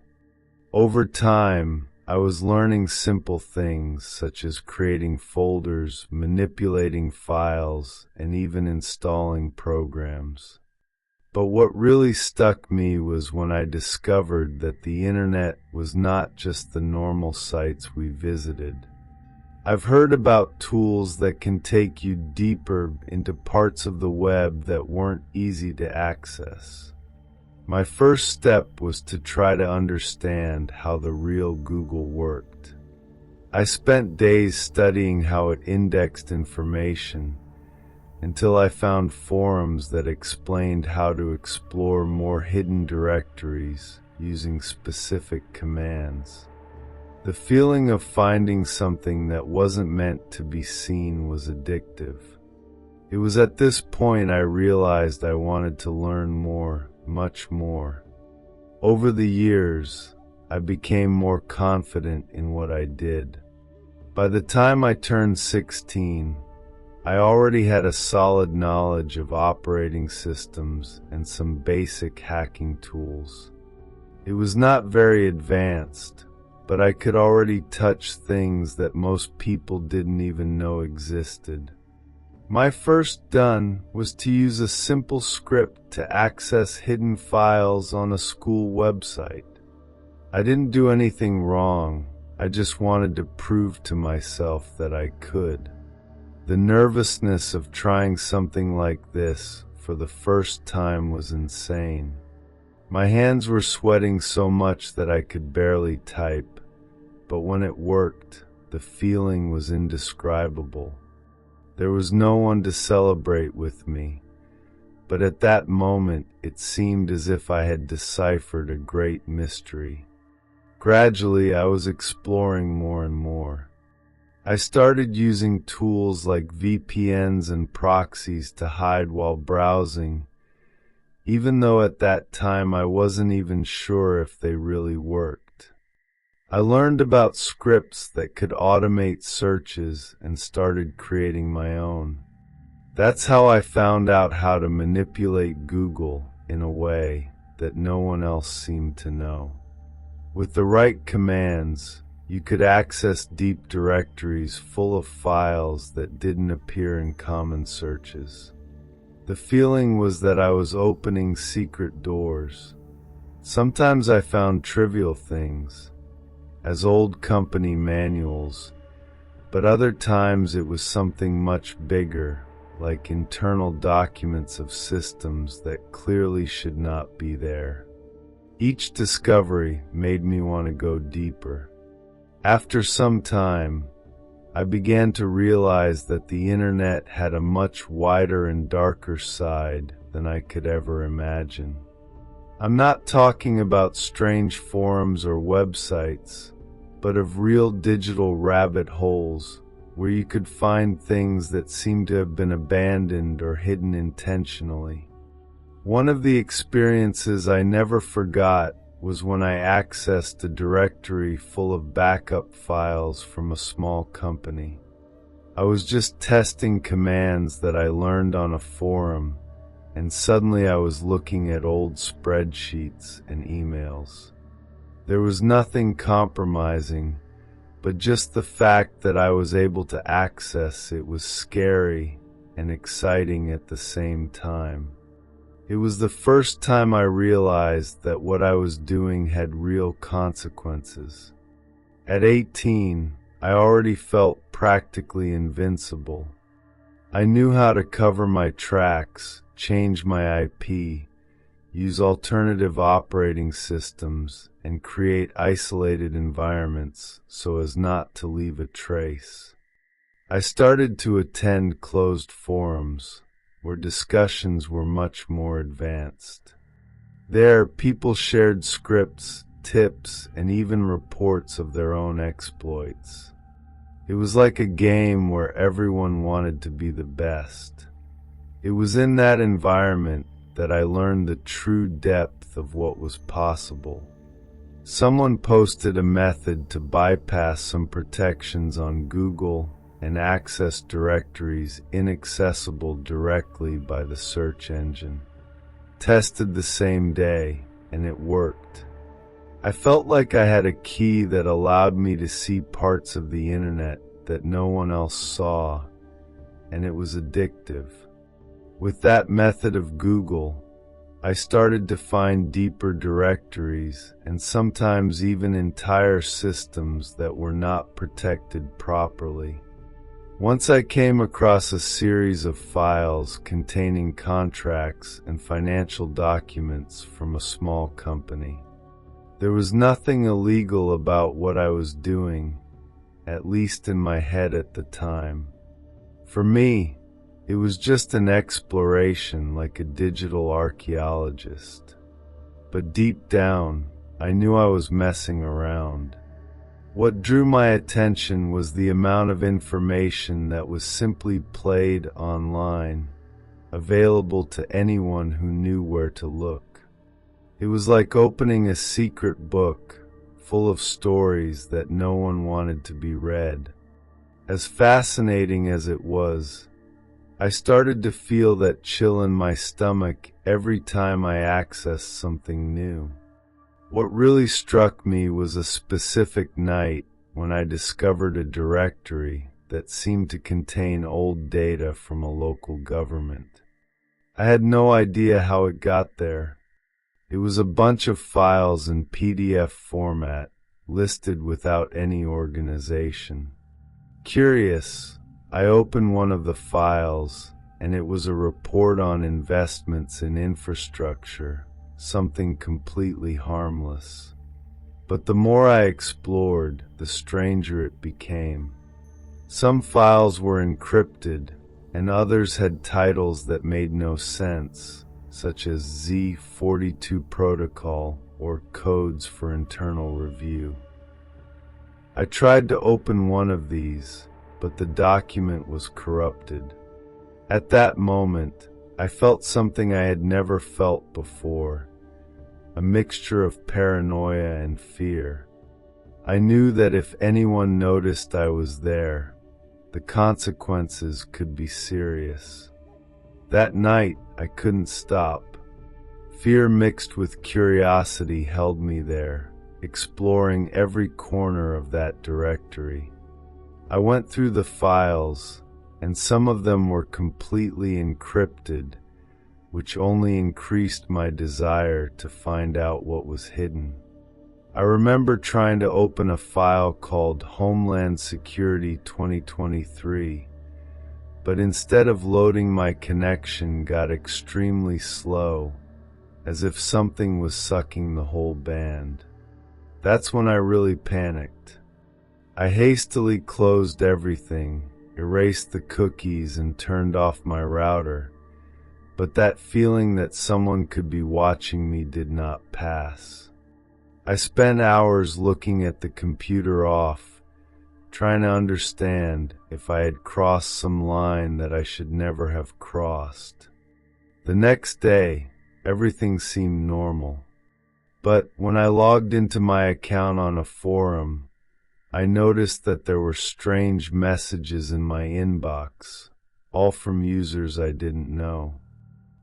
Over time, I was learning simple things such as creating folders, manipulating files, and even installing programs. But what really stuck me was when I discovered that the internet was not just the normal sites we visited. I've heard about tools that can take you deeper into parts of the web that weren't easy to access. My first step was to try to understand how the real Google worked. I spent days studying how it indexed information until I found forums that explained how to explore more hidden directories using specific commands. The feeling of finding something that wasn't meant to be seen was addictive. It was at this point I realized I wanted to learn more, much more. Over the years, I became more confident in what I did. By the time I turned 16, I already had a solid knowledge of operating systems and some basic hacking tools. It was not very advanced, but I could already touch things that most people didn't even know existed. My first done was to use a simple script to access hidden files on a school website. I didn't do anything wrong, I just wanted to prove to myself that I could. The nervousness of trying something like this for the first time was insane. My hands were sweating so much that I could barely type, but when it worked, the feeling was indescribable. There was no one to celebrate with me, but at that moment it seemed as if I had deciphered a great mystery. Gradually, I was exploring more and more. I started using tools like VPNs and proxies to hide while browsing, even though at that time I wasn't even sure if they really worked. I learned about scripts that could automate searches and started creating my own. That's how I found out how to manipulate Google in a way that no one else seemed to know. With the right commands, you could access deep directories full of files that didn't appear in common searches. The feeling was that I was opening secret doors. Sometimes I found trivial things, as old company manuals, but other times it was something much bigger, like internal documents of systems that clearly should not be there. Each discovery made me want to go deeper. After some time, I began to realize that the internet had a much wider and darker side than I could ever imagine. I'm not talking about strange forums or websites, but of real digital rabbit holes where you could find things that seemed to have been abandoned or hidden intentionally. One of the experiences I never forgot was when I accessed a directory full of backup files from a small company. I was just testing commands that I learned on a forum, and suddenly I was looking at old spreadsheets and emails. There was nothing compromising, but just the fact that I was able to access it was scary and exciting at the same time. It was the first time I realized that what I was doing had real consequences. At 18, I already felt practically invincible. I knew how to cover my tracks, change my IP, use alternative operating systems, and create isolated environments so as not to leave a trace. I started to attend closed forums, where discussions were much more advanced. There, people shared scripts, tips, and even reports of their own exploits. It was like a game where everyone wanted to be the best. It was in that environment that I learned the true depth of what was possible. Someone posted a method to bypass some protections on Google and access directories inaccessible directly by the search engine. Tested the same day, and it worked. I felt like I had a key that allowed me to see parts of the internet that no one else saw, and it was addictive. With that method of Google, I started to find deeper directories and sometimes even entire systems that were not protected properly. Once I came across a series of files containing contracts and financial documents from a small company. There was nothing illegal about what I was doing, at least in my head at the time. For me, it was just an exploration like a digital archaeologist. But deep down, I knew I was messing around. What drew my attention was the amount of information that was simply played online, available to anyone who knew where to look. It was like opening a secret book full of stories that no one wanted to be read. As fascinating as it was, I started to feel that chill in my stomach every time I accessed something new. What really struck me was a specific night when I discovered a directory that seemed to contain old data from a local government. I had no idea how it got there. It was a bunch of files in PDF format, listed without any organization. Curious, I opened one of the files, and it was a report on investments in infrastructure. Something completely harmless. But the more I explored, the stranger it became. Some files were encrypted, and others had titles that made no sense, such as Z42 protocol or codes for internal review. I tried to open one of these, but the document was corrupted. At that moment, I felt something I had never felt before, a mixture of paranoia and fear. I knew that if anyone noticed I was there, the consequences could be serious. That night, I couldn't stop. Fear mixed with curiosity held me there, exploring every corner of that directory. I went through the files, and some of them were completely encrypted, which only increased my desire to find out what was hidden. I remember trying to open a file called Homeland Security 2023, but instead of loading, my connection got extremely slow, as if something was sucking the whole band. That's when I really panicked. I hastily closed everything, erased the cookies, and turned off my router, but that feeling that someone could be watching me did not pass. I spent hours looking at the computer off, trying to understand if I had crossed some line that I should never have crossed. The next day, everything seemed normal. But when I logged into my account on a forum, I noticed that there were strange messages in my inbox, all from users I didn't know.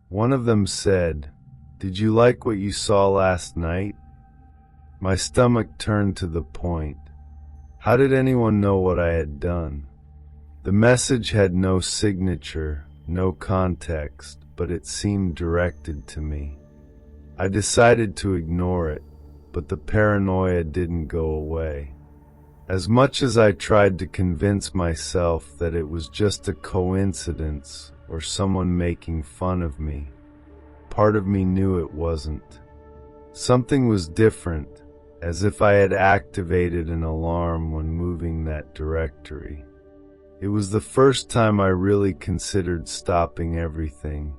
One of them said, "Did you like what you saw last night?" My stomach turned to the point. How did anyone know what I had done? The message had no signature, no context, but it seemed directed to me. I decided to ignore it, but the paranoia didn't go away. As much as I tried to convince myself that it was just a coincidence or someone making fun of me, part of me knew it wasn't. Something was different, as if I had activated an alarm when moving that directory. It was the first time I really considered stopping everything,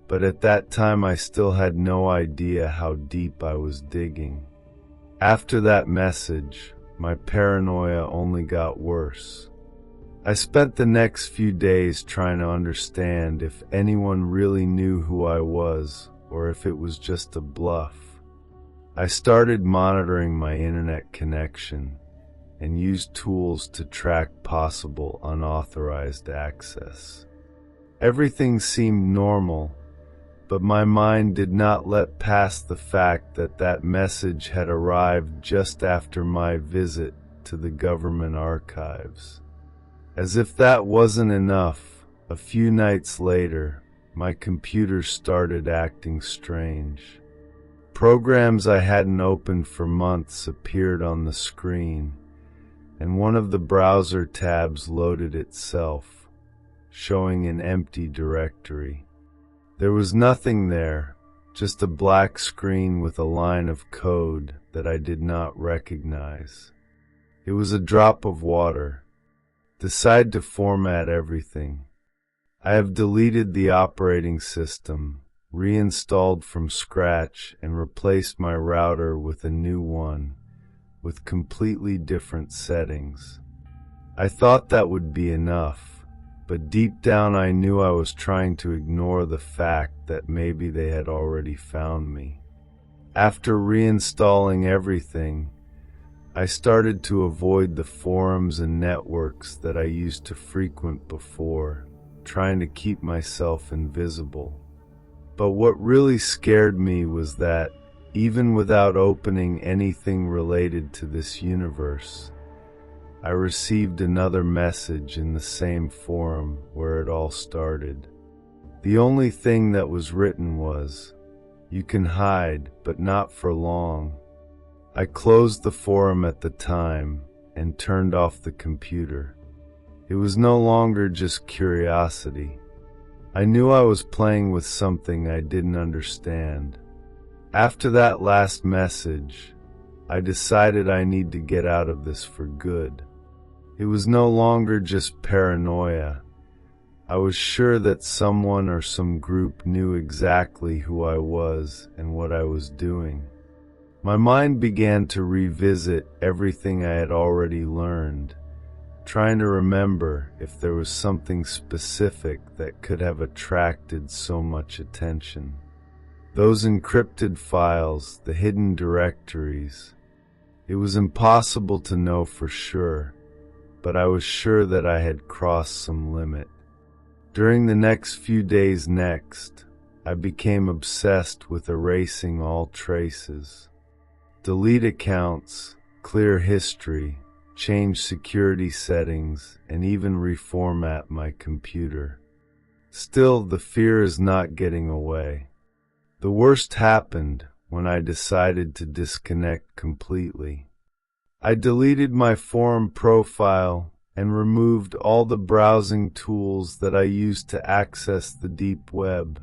but at that time I still had no idea how deep I was digging. After that message, my paranoia only got worse. I spent the next few days trying to understand if anyone really knew who I was, or if it was just a bluff. I started monitoring my internet connection and used tools to track possible unauthorized access. Everything seemed normal, but my mind did not let past the fact that that message had arrived just after my visit to the government archives. As if that wasn't enough, a few nights later, my computer started acting strange. Programs I hadn't opened for months appeared on the screen, and one of the browser tabs loaded itself, showing an empty directory. There was nothing there, just a black screen with a line of code that I did not recognize. It was a drop of water. Decide to format everything. I have deleted the operating system, reinstalled from scratch, and replaced my router with a new one, with completely different settings. I thought that would be enough, but deep down I knew I was trying to ignore the fact that maybe they had already found me. After reinstalling everything, I started to avoid the forums and networks that I used to frequent before, trying to keep myself invisible. But what really scared me was that, even without opening anything related to this universe, I received another message in the same forum where it all started. The only thing that was written was, "You can hide, but not for long." I closed the forum at the time and turned off the computer. It was no longer just curiosity. I knew I was playing with something I didn't understand. After that last message, I decided I need to get out of this for good. It was no longer just paranoia. I was sure that someone or some group knew exactly who I was and what I was doing. My mind began to revisit everything I had already learned, trying to remember if there was something specific that could have attracted so much attention. Those encrypted files, the hidden directories. It was impossible to know for sure, but I was sure that I had crossed some limit. During the next few days I became obsessed with erasing all traces. Delete accounts, clear history, change security settings, and even reformat my computer. Still, the fear is not getting away. The worst happened when I decided to disconnect completely. I deleted my forum profile and removed all the browsing tools that I used to access the deep web.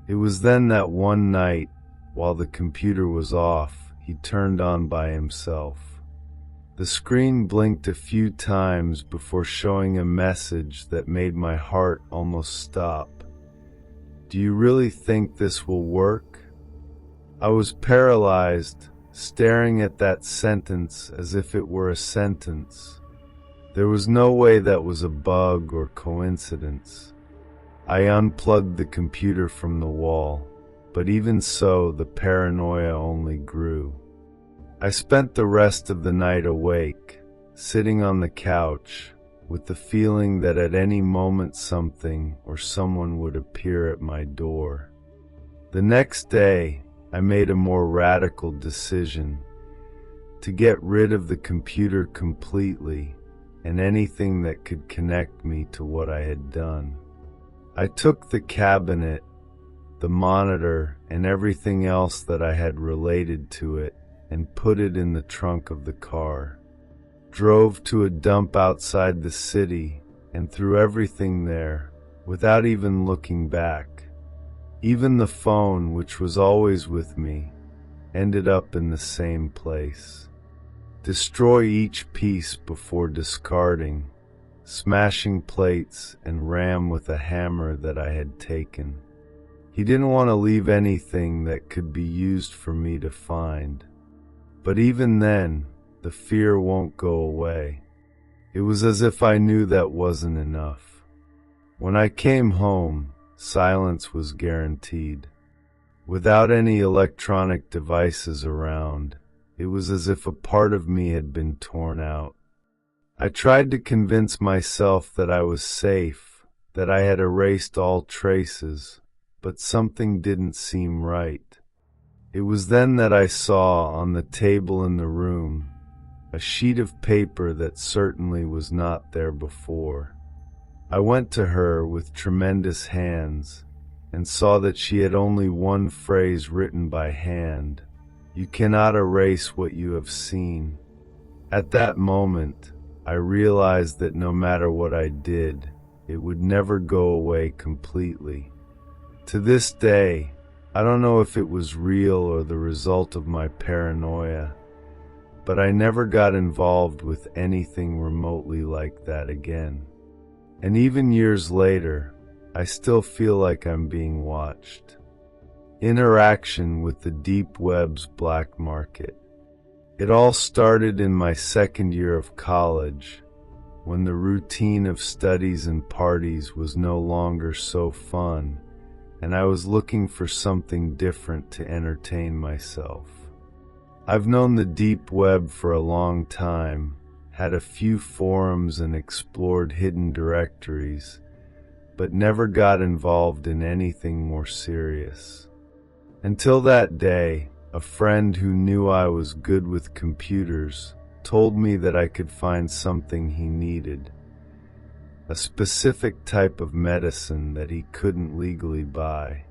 It was then that one night, while the computer was off, he turned on by himself. The screen blinked a few times before showing a message that made my heart almost stop. "Do you really think this will work?" I was paralyzed, staring at that sentence as if it were a sentence. There was no way that was a bug or coincidence. I unplugged the computer from the wall, but even so, the paranoia only grew. I spent the rest of the night awake, sitting on the couch, with the feeling that at any moment something or someone would appear at my door. The next day, I made a more radical decision: to get rid of the computer completely and anything that could connect me to what I had done. I took the cabinet, the monitor, and everything else that I had related to it and put it in the trunk of the car, drove to a dump outside the city, and threw everything there without even looking back. Even the phone, which was always with me, ended up in the same place. Destroy each piece before discarding, smashing plates and ram with a hammer that I had taken. He didn't want to leave anything that could be used for me to find. But even then, the fear won't go away. It was as if I knew that wasn't enough. When I came home, silence was guaranteed. Without any electronic devices around, it was as if a part of me had been torn out. I tried to convince myself that I was safe, that I had erased all traces, but something didn't seem right. It was then that I saw on the table in the room a sheet of paper that certainly was not there before. I went to her with tremendous hands and saw that she had only one phrase written by hand: "You cannot erase what you have seen." At that moment, I realized that no matter what I did, it would never go away completely. To this day, I don't know if it was real or the result of my paranoia, but I never got involved with anything remotely like that again. And even years later, I still feel like I'm being watched. Interaction with the deep web's black market. It all started in my second year of college, when the routine of studies and parties was no longer so fun, and I was looking for something different to entertain myself. I've known the deep web for a long time, had a few forums and explored hidden directories, but never got involved in anything more serious. Until that day, a friend who knew I was good with computers told me that I could find something he needed, a specific type of medicine that he couldn't legally buy.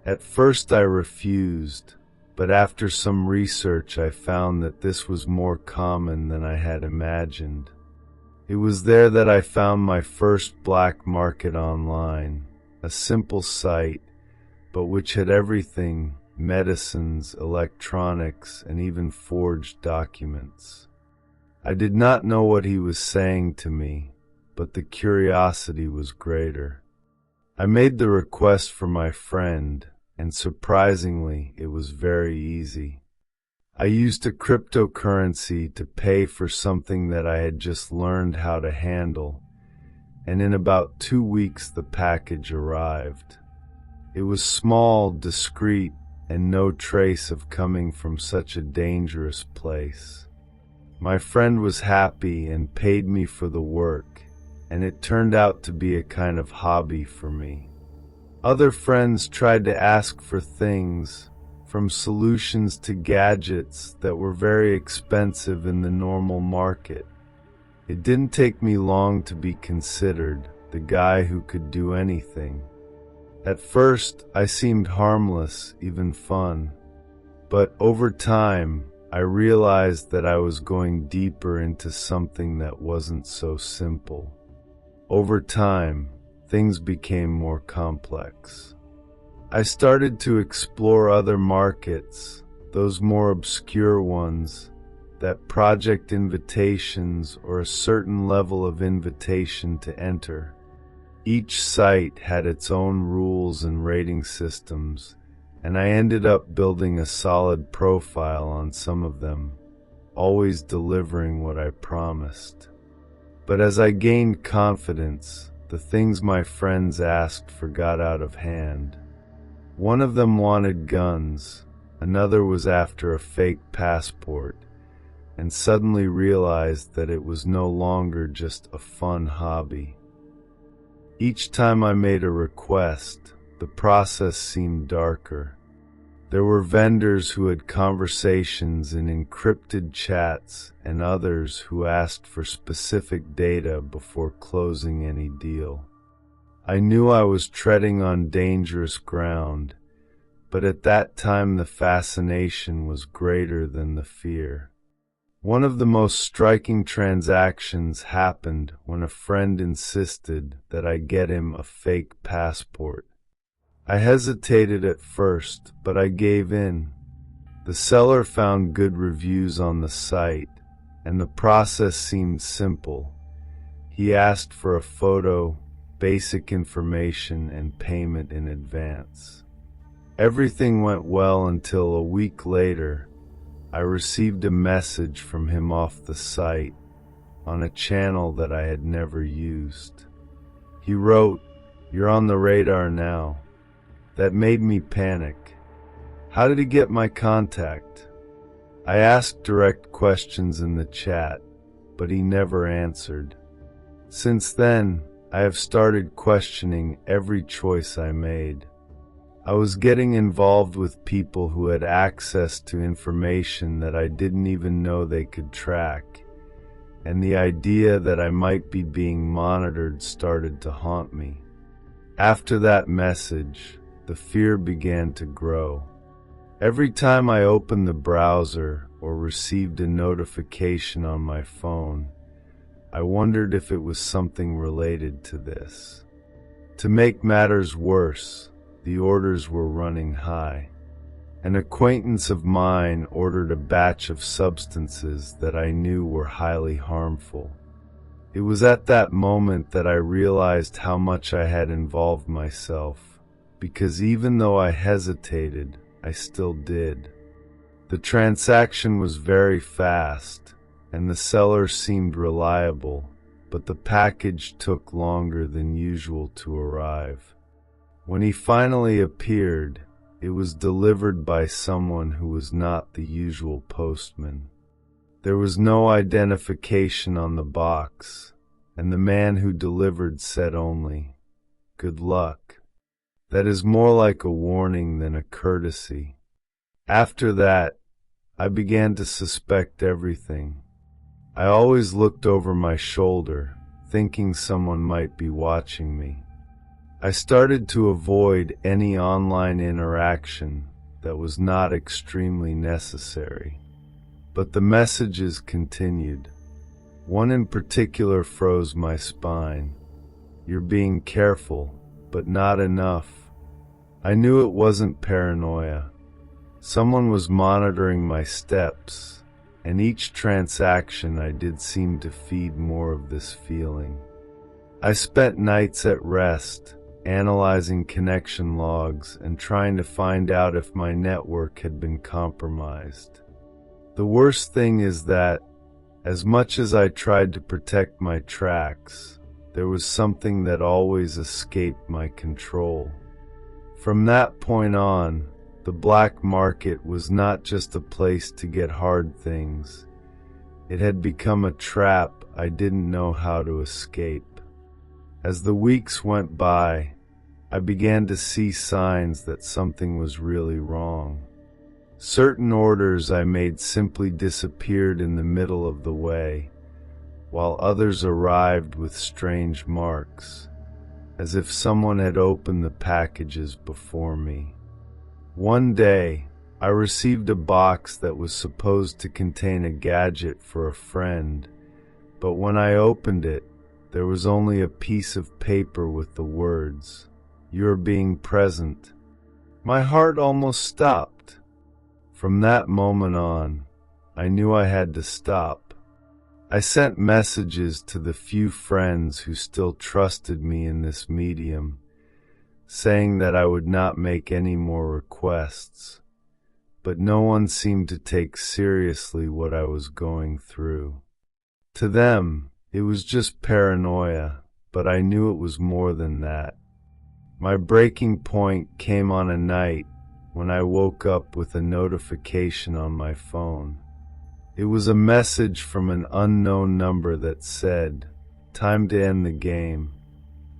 At first I refused, but after some research I found that this was more common than I had imagined. It was there that I found my first black market online, a simple site, but which had everything: medicines, electronics, and even forged documents. I did not know what he was saying to me, but the curiosity was greater. I made the request for my friend, and surprisingly, it was very easy. I used a cryptocurrency to pay for something that I had just learned how to handle, and in about 2 weeks the package arrived. It was small, discreet, and no trace of coming from such a dangerous place. My friend was happy and paid me for the work, and it turned out to be a kind of hobby for me. Other friends tried to ask for things, from solutions to gadgets that were very expensive in the normal market. It didn't take me long to be considered the guy who could do anything. At first, I seemed harmless, even fun. But over time, I realized that I was going deeper into something that wasn't so simple. Over time, things became more complex. I started to explore other markets, those more obscure ones, that project invitations or a certain level of invitation to enter. Each site had its own rules and rating systems, and I ended up building a solid profile on some of them, always delivering what I promised. But as I gained confidence, the things my friends asked for got out of hand. One of them wanted guns, another was after a fake passport, and suddenly realized that it was no longer just a fun hobby. Each time I made a request, the process seemed darker. There were vendors who had conversations in encrypted chats and others who asked for specific data before closing any deal. I knew I was treading on dangerous ground, but at that time the fascination was greater than the fear. One of the most striking transactions happened when a friend insisted that I get him a fake passport. I hesitated at first, but I gave in. The seller found good reviews on the site, and the process seemed simple. He asked for a photo, basic information, and payment in advance. Everything went well until a week later, I received a message from him off the site, on a channel that I had never used. He wrote, "You're on the radar now." That made me panic. How did he get my contact? I asked direct questions in the chat, but he never answered. Since then, I have started questioning every choice I made. I was getting involved with people who had access to information that I didn't even know they could track, and the idea that I might be being monitored started to haunt me. After that message, the fear began to grow. Every time I opened the browser or received a notification on my phone, I wondered if it was something related to this. To make matters worse, the orders were running high. An acquaintance of mine ordered a batch of substances that I knew were highly harmful. It was at that moment that I realized how much I had involved myself, because even though I hesitated, I still did. The transaction was very fast, and the seller seemed reliable, but the package took longer than usual to arrive. When he finally appeared, it was delivered by someone who was not the usual postman. There was no identification on the box, and the man who delivered said only, "Good luck." That is more like a warning than a courtesy. After that, I began to suspect everything. I always looked over my shoulder, thinking someone might be watching me. I started to avoid any online interaction that was not extremely necessary. But the messages continued. One in particular froze my spine. "You're being careful, but not enough." I knew it wasn't paranoia. Someone was monitoring my steps, and each transaction I did seem to feed more of this feeling. I spent nights at rest, analyzing connection logs and trying to find out if my network had been compromised. The worst thing is that, as much as I tried to protect my tracks, there was something that always escaped my control. From that point on, the black market was not just a place to get hard things. It had become a trap I didn't know how to escape. As the weeks went by, I began to see signs that something was really wrong. Certain orders I made simply disappeared in the middle of the way, while others arrived with strange marks, as if someone had opened the packages before me. One day, I received a box that was supposed to contain a gadget for a friend, but when I opened it, there was only a piece of paper with the words, "You're being present." My heart almost stopped. From that moment on, I knew I had to stop. I sent messages to the few friends who still trusted me in this medium, saying that I would not make any more requests, but no one seemed to take seriously what I was going through. To them, it was just paranoia, but I knew it was more than that. My breaking point came on a night when I woke up with a notification on my phone. It was a message from an unknown number that said, "Time to end the game."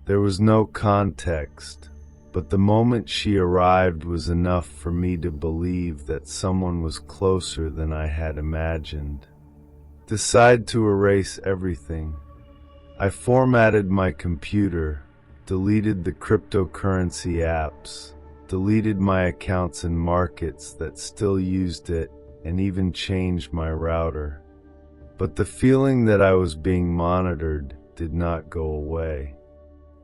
There was no context, but the moment she arrived was enough for me to believe that someone was closer than I had imagined. Decide to erase everything. I formatted my computer, deleted the cryptocurrency apps, deleted my accounts in markets that still used it, and even changed my router. But the feeling that I was being monitored did not go away.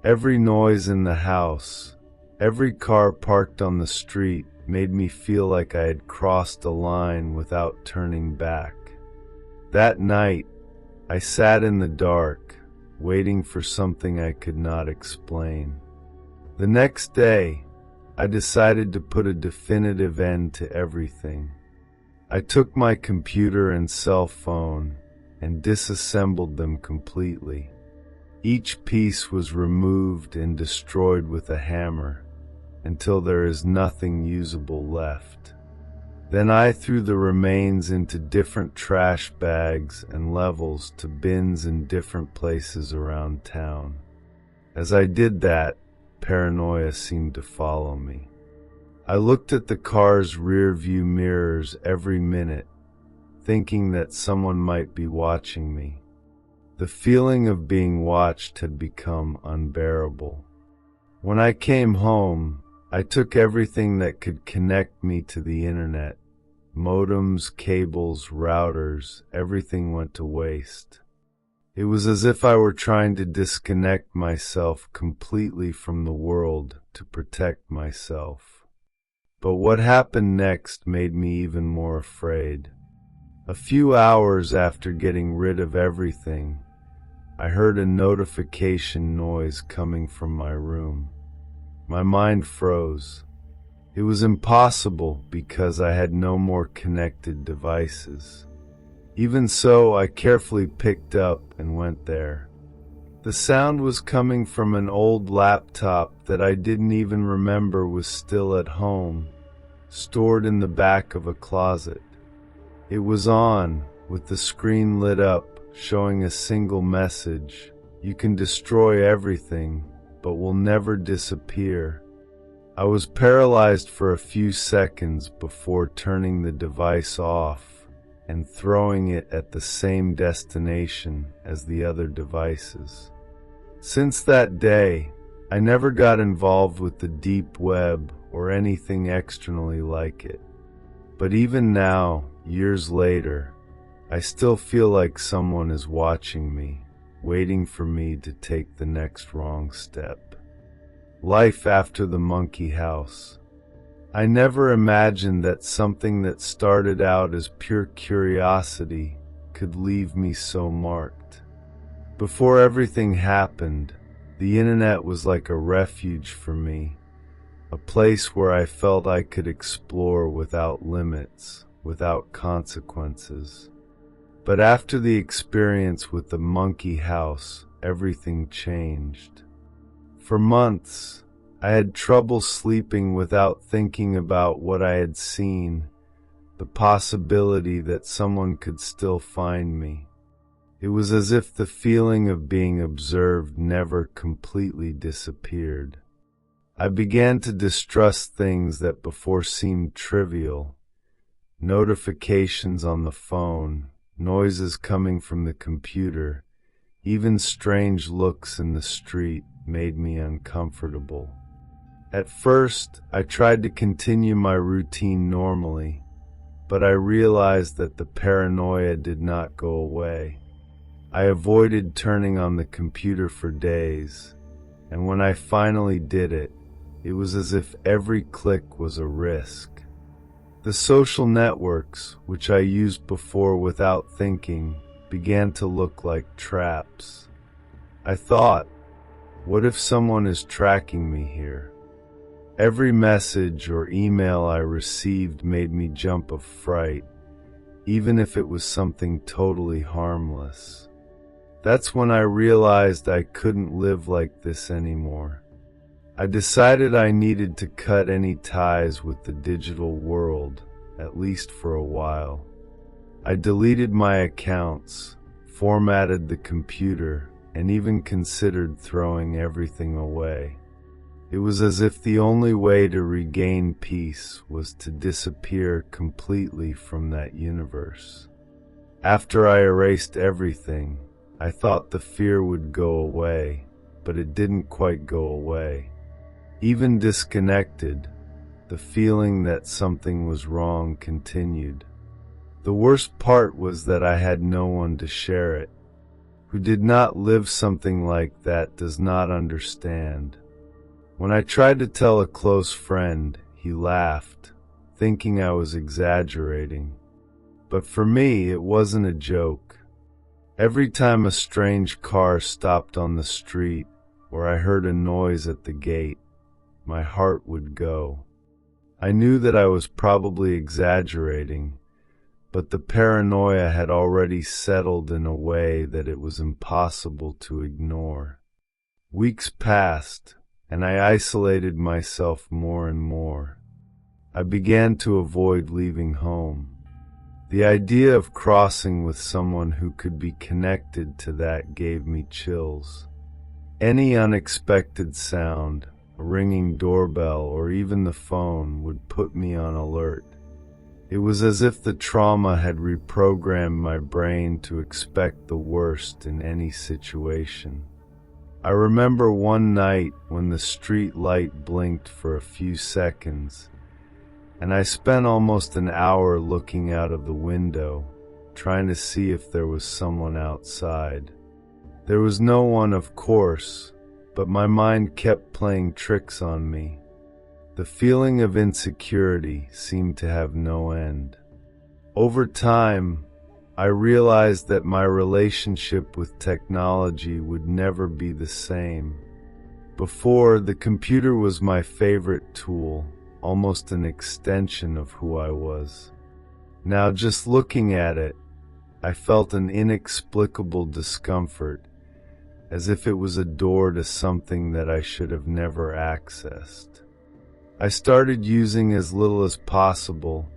Every noise in the house, every car parked on the street made me feel like I had crossed a line without turning back. That night, I sat in the dark, waiting for something I could not explain. The next day, I decided to put a definitive end to everything. I took my computer and cell phone and disassembled them completely. Each piece was removed and destroyed with a hammer until there is nothing usable left. Then I threw the remains into different trash bags and levels to bins in different places around town. As I did that, paranoia seemed to follow me. I looked at the car's rear view mirrors every minute, thinking that someone might be watching me. The feeling of being watched had become unbearable. When I came home, I took everything that could connect me to the internet. Modems, cables, routers, everything went to waste. It was as if I were trying to disconnect myself completely from the world to protect myself. But what happened next made me even more afraid. A few hours after getting rid of everything, I heard a notification noise coming from my room. My mind froze. It was impossible because I had no more connected devices. Even so, I carefully picked up and went there. The sound was coming from an old laptop that I didn't even remember was still at home, stored in the back of a closet. It was on, with the screen lit up, showing a single message: "You can destroy everything, but will never disappear." I was paralyzed for a few seconds before turning the device off and throwing it at the same destination as the other devices. Since that day, I never got involved with the deep web or anything externally like it. But even now, years later, I still feel like someone is watching me, waiting for me to take the next wrong step. Life after the monkey house. I never imagined that something that started out as pure curiosity could leave me so marked. Before everything happened, the internet was like a refuge for me, a place where I felt I could explore without limits, without consequences. But after the experience with the monkey house, everything changed. For months, I had trouble sleeping without thinking about what I had seen, the possibility that someone could still find me. It was as if the feeling of being observed never completely disappeared. I began to distrust things that before seemed trivial. Notifications on the phone, noises coming from the computer, even strange looks in the street made me uncomfortable. At first, I tried to continue my routine normally, but I realized that the paranoia did not go away. I avoided turning on the computer for days, and when I finally did it, it was as if every click was a risk. The social networks, which I used before without thinking, began to look like traps. I thought, what if someone is tracking me here? Every message or email I received made me jump of fright, even if it was something totally harmless. That's when I realized I couldn't live like this anymore. I decided I needed to cut any ties with the digital world, at least for a while. I deleted my accounts, formatted the computer, and even considered throwing everything away. It was as if the only way to regain peace was to disappear completely from that universe. After I erased everything, I thought the fear would go away, but it didn't quite go away. Even disconnected, the feeling that something was wrong continued. The worst part was that I had no one to share it. Who did not live something like that does not understand. When I tried to tell a close friend, he laughed, thinking I was exaggerating. But for me, it wasn't a joke. Every time a strange car stopped on the street, or I heard a noise at the gate, my heart would go. I knew that I was probably exaggerating, but the paranoia had already settled in a way that it was impossible to ignore. Weeks passed, and I isolated myself more and more. I began to avoid leaving home. The idea of crossing with someone who could be connected to that gave me chills. Any unexpected sound, a ringing doorbell, or even the phone would put me on alert. It was as if the trauma had reprogrammed my brain to expect the worst in any situation. I remember one night when the street light blinked for a few seconds, and I spent almost an hour looking out of the window, trying to see if there was someone outside. There was no one, of course, but my mind kept playing tricks on me. The feeling of insecurity seemed to have no end. Over time, I realized that my relationship with technology would never be the same. Before, the computer was my favorite tool, almost an extension of who I was. Now, just looking at it, I felt an inexplicable discomfort, as if it was a door to something that I should have never accessed. I started using as little as possible,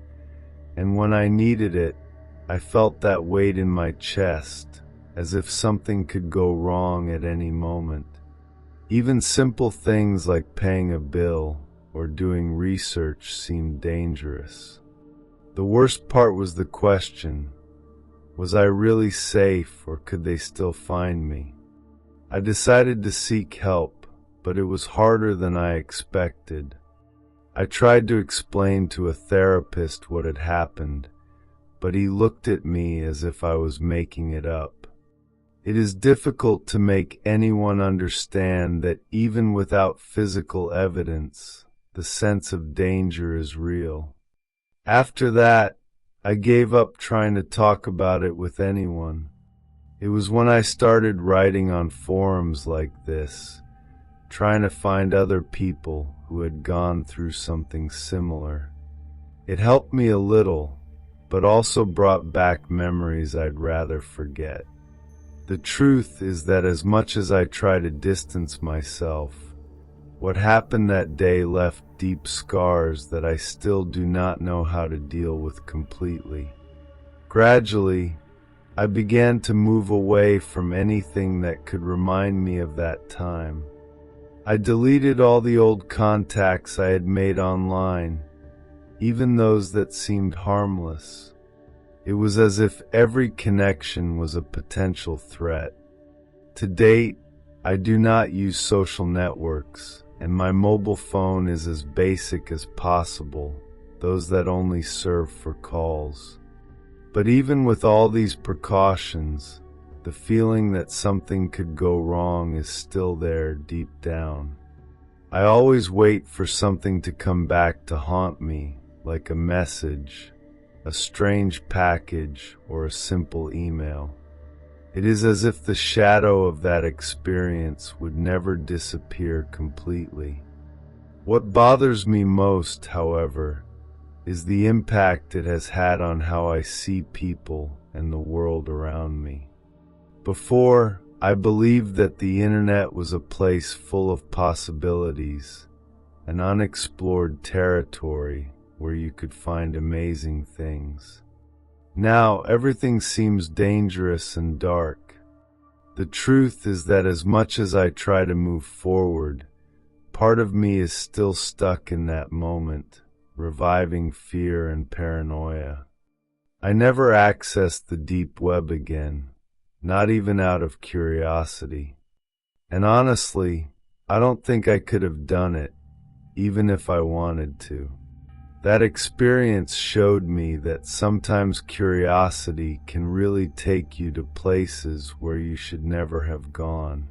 and when I needed it, I felt that weight in my chest, as if something could go wrong at any moment. Even simple things like paying a bill or doing research seemed dangerous. The worst part was the question, was I really safe, or could they still find me? I decided to seek help, but it was harder than I expected. I tried to explain to a therapist what had happened, but he looked at me as if I was making it up. It is difficult to make anyone understand that even without physical evidence, the sense of danger is real. After that, I gave up trying to talk about it with anyone. It was when I started writing on forums like this, trying to find other people who had gone through something similar. It helped me a little, but also brought back memories I'd rather forget. The truth is that as much as I try to distance myself, what happened that day left deep scars that I still do not know how to deal with completely. Gradually, I began to move away from anything that could remind me of that time. I deleted all the old contacts I had made online, even those that seemed harmless. It was as if every connection was a potential threat. To date, I do not use social networks, and my mobile phone is as basic as possible, those that only serve for calls. But even with all these precautions, the feeling that something could go wrong is still there deep down. I always wait for something to come back to haunt me, like a message, a strange package, or a simple email. It is as if the shadow of that experience would never disappear completely. What bothers me most, however, is the impact it has had on how I see people and the world around me. Before, I believed that the internet was a place full of possibilities, an unexplored territory where you could find amazing things. Now, everything seems dangerous and dark. The truth is that as much as I try to move forward, part of me is still stuck in that moment, reviving fear and paranoia. I never accessed the deep web again, not even out of curiosity. And honestly, I don't think I could have done it, even if I wanted to. That experience showed me that sometimes curiosity can really take you to places where you should never have gone.